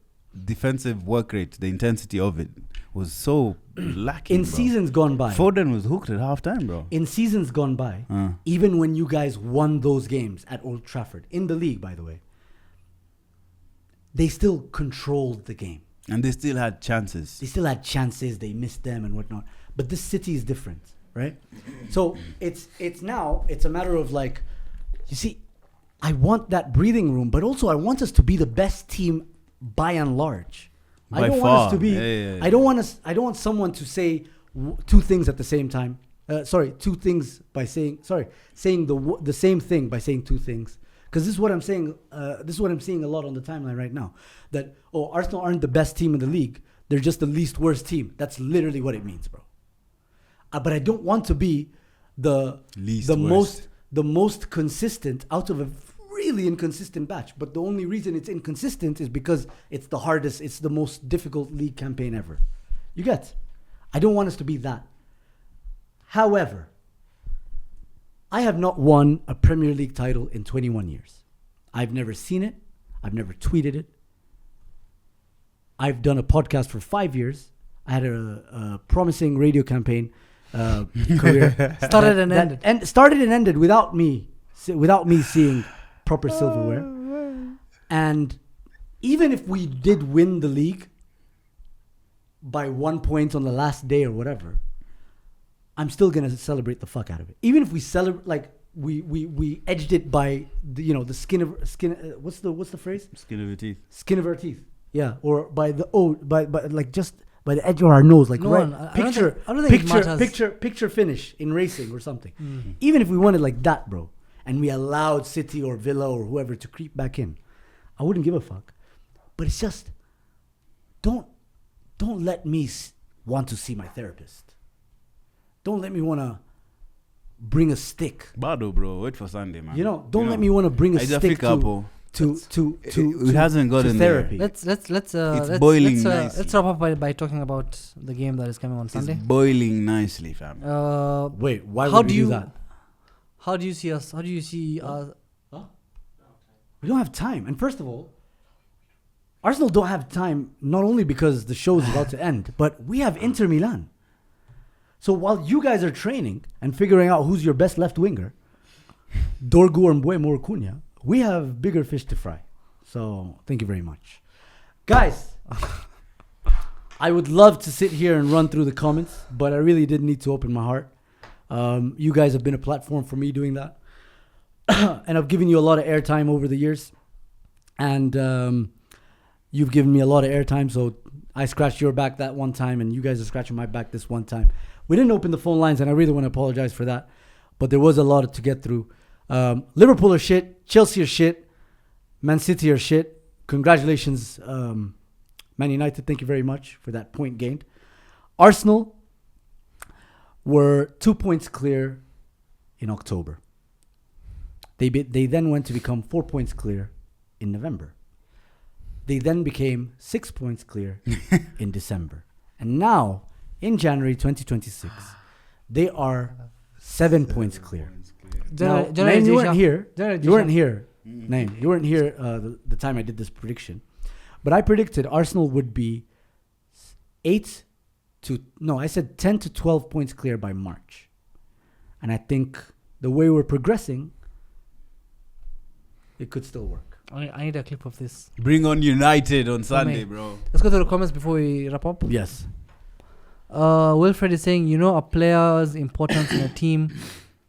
Speaker 2: defensive work rate, the intensity of it was so lacking.
Speaker 1: In seasons gone by,
Speaker 2: Foden was hooked at halftime, bro.
Speaker 1: In seasons gone by, even when you guys won those games at Old Trafford, in the league, by the way, they still controlled the game.
Speaker 2: And they still had chances.
Speaker 1: They missed them and whatnot. But this City is different, right? So it's a matter of you see, I want that breathing room, but also I want us to be the best team by and large. I don't want us to be. Yeah. I don't want someone to say 2 things at the same time. Two things by saying the same thing by saying 2 things. Because this is what I'm saying. This is what I'm seeing a lot on the timeline right now. That Arsenal aren't the best team in the league. They're just the least worst team. That's literally what it means, bro. But I don't want to be the most consistent out of a really inconsistent batch. But the only reason it's inconsistent is because it's the hardest. It's the most difficult league campaign ever. You get? I don't want us to be that. However, I have not won a Premier League title in 21 years. I've never seen it. I've never tweeted it. I've done a podcast for 5 years. I had a promising radio campaign career. Started and ended without me seeing proper silverware. And even if we did win the league by 1 point on the last day or whatever, I'm still gonna celebrate the fuck out of it. Even if we celebrate, we edged it by the skin of what's the phrase?
Speaker 2: Skin of your teeth.
Speaker 1: Skin of our teeth. Yeah, or by just by the edge of our nose, picture finish in racing or something. Mm-hmm. Even if we wanted like that, bro, and we allowed City or Villa or whoever to creep back in, I wouldn't give a fuck. But it's just don't let me want to see my therapist. Don't let me want to bring a stick.
Speaker 2: Bado, bro. Wait for Sunday, man.
Speaker 1: Don't let me want to bring a stick to
Speaker 2: it hasn't gotten
Speaker 1: therapy.
Speaker 2: There.
Speaker 3: Let's
Speaker 2: boiling nicely.
Speaker 3: Let's wrap up by talking about the game that is coming on Sunday.
Speaker 2: It's boiling nicely, fam.
Speaker 1: Wait, why would we do that?
Speaker 3: How do you see us? How do you see us?
Speaker 1: Huh? We don't have time. And first of all, Arsenal don't have time not only because the show is about to end, but we have Inter Milan. So while you guys are training and figuring out who's your best left winger, Dorgu or Mbeumo or Cunha, we have bigger fish to fry. So thank you very much. Guys, I would love to sit here and run through the comments, but I really did need to open my heart. You guys have been a platform for me doing that. And I've given you a lot of airtime over the years. And you've given me a lot of airtime, so I scratched your back that one time, and you guys are scratching my back this one time. We didn't open the phone lines, and I really want to apologize for that. But there was a lot to get through. Liverpool are shit. Chelsea are shit. Man City are shit. Congratulations, Man United. Thank you very much for that point gained. Arsenal were 2 points clear in October. They then went to become 4 points clear in November. They then became 6 points clear in December. And now, in January 2026, they are 7 points clear. Nayim, you weren't here. You weren't here. Nayim, you weren't here the time I did this prediction. But I predicted Arsenal would be 10 to 12 points clear by March. And I think the way we're progressing, it could still work.
Speaker 3: I need a clip of this.
Speaker 2: Bring on United on Sunday, bro.
Speaker 3: Let's go to the comments before we wrap up.
Speaker 1: Yes.
Speaker 3: Wilfred is saying, a player's importance in a team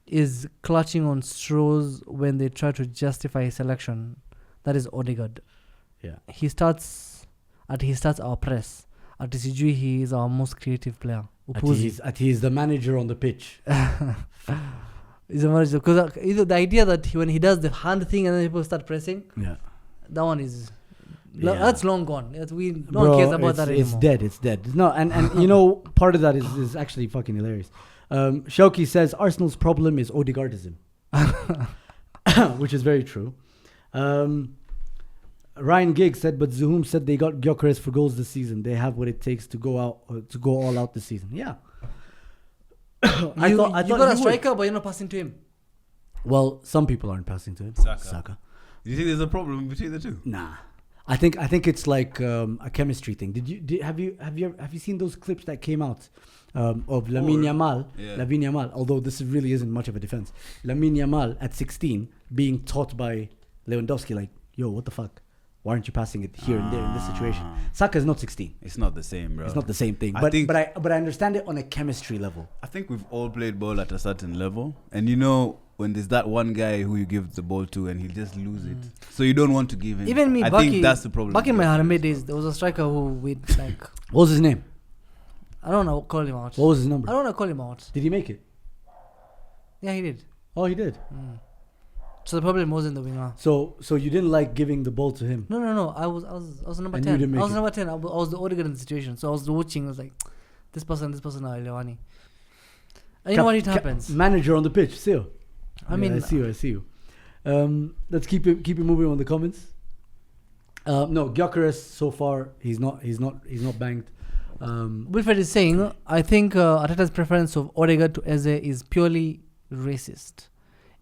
Speaker 3: is clutching on straws when they try to justify his selection. That is Odegaard.
Speaker 1: Yeah.
Speaker 3: He starts our press. At TCG, he is our most creative player.
Speaker 1: He's the manager on the pitch.
Speaker 3: He's a manager. Because the idea that when he does the hand thing and then people start pressing, that one is... That's long gone. No one cares about that anymore.
Speaker 1: It's dead. No, and part of that is actually fucking hilarious. Shauki says Arsenal's problem is Odegaardism, which is very true. Ryan Giggs said, but Zuhum said they got Gyökeres for goals this season. They have what it takes to go all out this season. Yeah. I thought
Speaker 3: you got a striker, but you're not passing to him.
Speaker 1: Well, some people aren't passing to him. Saka.
Speaker 2: Do you think there's a problem between the two?
Speaker 1: Nah. I think it's like a chemistry thing. Have you seen those clips that came out of Lamine Yamal? Although this really isn't much of a defense. Lamine Yamal at 16 being taught by Lewandowski, like, yo, what the fuck? Why aren't you passing it here and there in this situation? Saka is not 16.
Speaker 2: It's not the same, bro.
Speaker 1: It's not the same thing. But I understand it on a chemistry level.
Speaker 2: I think we've all played ball at a certain level, and when there's that one guy who you give the ball to and he'll just lose it, so you don't want to give him.
Speaker 3: Even me,
Speaker 2: I think that's the problem.
Speaker 3: Back in my Harambee days, there was a striker who we'd like.
Speaker 1: What was his name?
Speaker 3: I don't know. Call him out.
Speaker 1: What was his number?
Speaker 3: I don't want to call him out.
Speaker 1: Did he make it?
Speaker 3: Yeah, he did.
Speaker 1: Oh, he did.
Speaker 3: So the problem wasn't the winger.
Speaker 1: So you didn't like giving the ball to him?
Speaker 3: No. I was number 10. I was number 10. I was the Odegaard in the situation. So I was watching. I was like, this person, Lewani. And you know what it happens?
Speaker 1: Manager on the pitch, Seo.
Speaker 3: I mean,
Speaker 1: I see you. Let's keep it moving on the comments. No, Gyökeres so far he's not banged.
Speaker 3: Wilfred is saying, I think Arteta's preference of Odegaard to Eze is purely racist.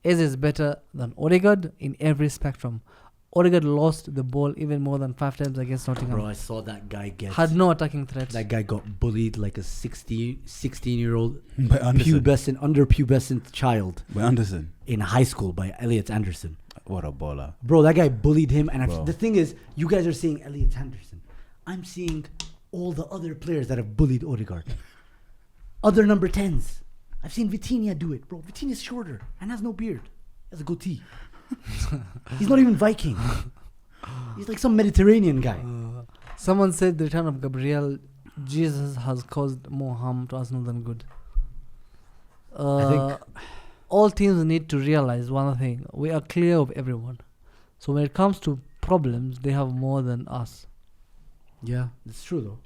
Speaker 3: Eze is better than Odegaard in every spectrum. Odegaard lost the ball even more than 5 times against Nottingham.
Speaker 1: Bro, I saw that guy
Speaker 3: had no attacking threat.
Speaker 1: That guy got bullied like a 16-year-old underpubescent child
Speaker 2: by Anderson
Speaker 1: in high school by Elliot Anderson.
Speaker 2: What a baller.
Speaker 1: Bro, that guy bullied him. And the thing is, you guys are seeing Elliot Anderson. I'm seeing all the other players that have bullied Odegaard. Other number 10s. I've seen Vitinha do it, bro. Vitinha's shorter and has no beard. He has a goatee. He's not even Viking. He's like some Mediterranean guy.
Speaker 3: Someone said the return of Gabriel Jesus has caused more harm to Arsenal than good. I think all teams need to realize one thing. We are clear of everyone. So when it comes to problems, they have more than us.
Speaker 1: Yeah, it's true though.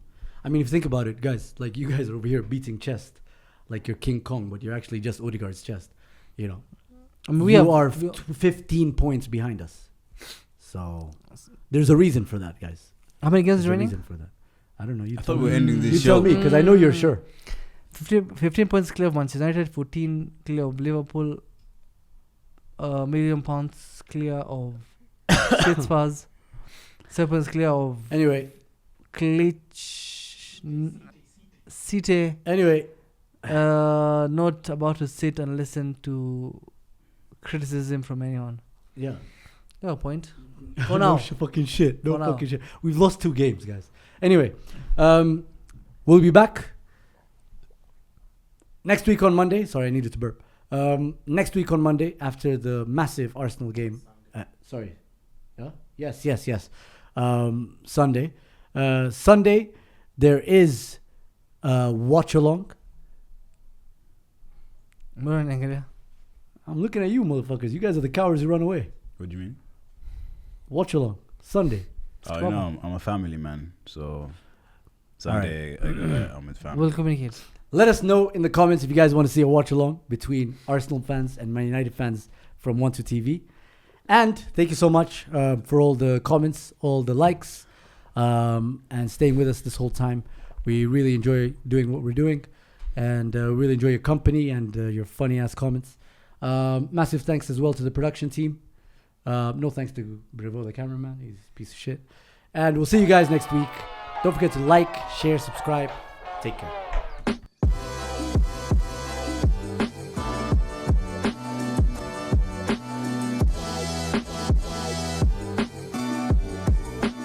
Speaker 1: I mean, if you think about it, guys, like you guys are over here beating chest. Like you're King Kong, but you're actually just Odegaard's chest. I mean, we are 15 points behind us. So there's a reason for that, guys.
Speaker 3: How many games
Speaker 1: are
Speaker 3: remaining?
Speaker 1: Reason for that. I don't know.
Speaker 2: I thought we were ending this
Speaker 1: show.
Speaker 2: You
Speaker 1: tell me, because I know you're sure.
Speaker 3: 15 points clear of Manchester United, 14 clear of Liverpool, £1 million clear of Spurs, 7 points clear of
Speaker 1: anyway
Speaker 3: City.
Speaker 1: Anyway,
Speaker 3: Not about to sit and listen to criticism from anyone.
Speaker 1: Yeah.
Speaker 3: No point.
Speaker 1: No
Speaker 3: now.
Speaker 1: fucking shit. No
Speaker 3: For now.
Speaker 1: fucking shit. We've lost 2 games, guys. Anyway, we'll be back next week on Monday. Sorry, I needed to burp. Next week on Monday after the massive Arsenal game. Sorry. Yeah? Yes. Sunday. Sunday, there is watch along. I'm looking at you, motherfuckers. You guys are the cowards who run away.
Speaker 2: What do you mean?
Speaker 1: Watch along Sunday.
Speaker 2: Oh, you know, I'm a family man, so Sunday I'm with family.
Speaker 3: We'll communicate.
Speaker 1: Let us know in the comments if you guys want to see a watch along between Arsenal fans and Man United fans from 1-2 TV. And thank you so much for all the comments, all the likes, and staying with us this whole time. We really enjoy doing what we're doing, and really enjoy your company and your funny ass comments. Massive thanks as well to the production team. No thanks to Brevo, the cameraman. He's a piece of shit. And we'll see you guys next week. Don't forget to like, share, subscribe. Take care.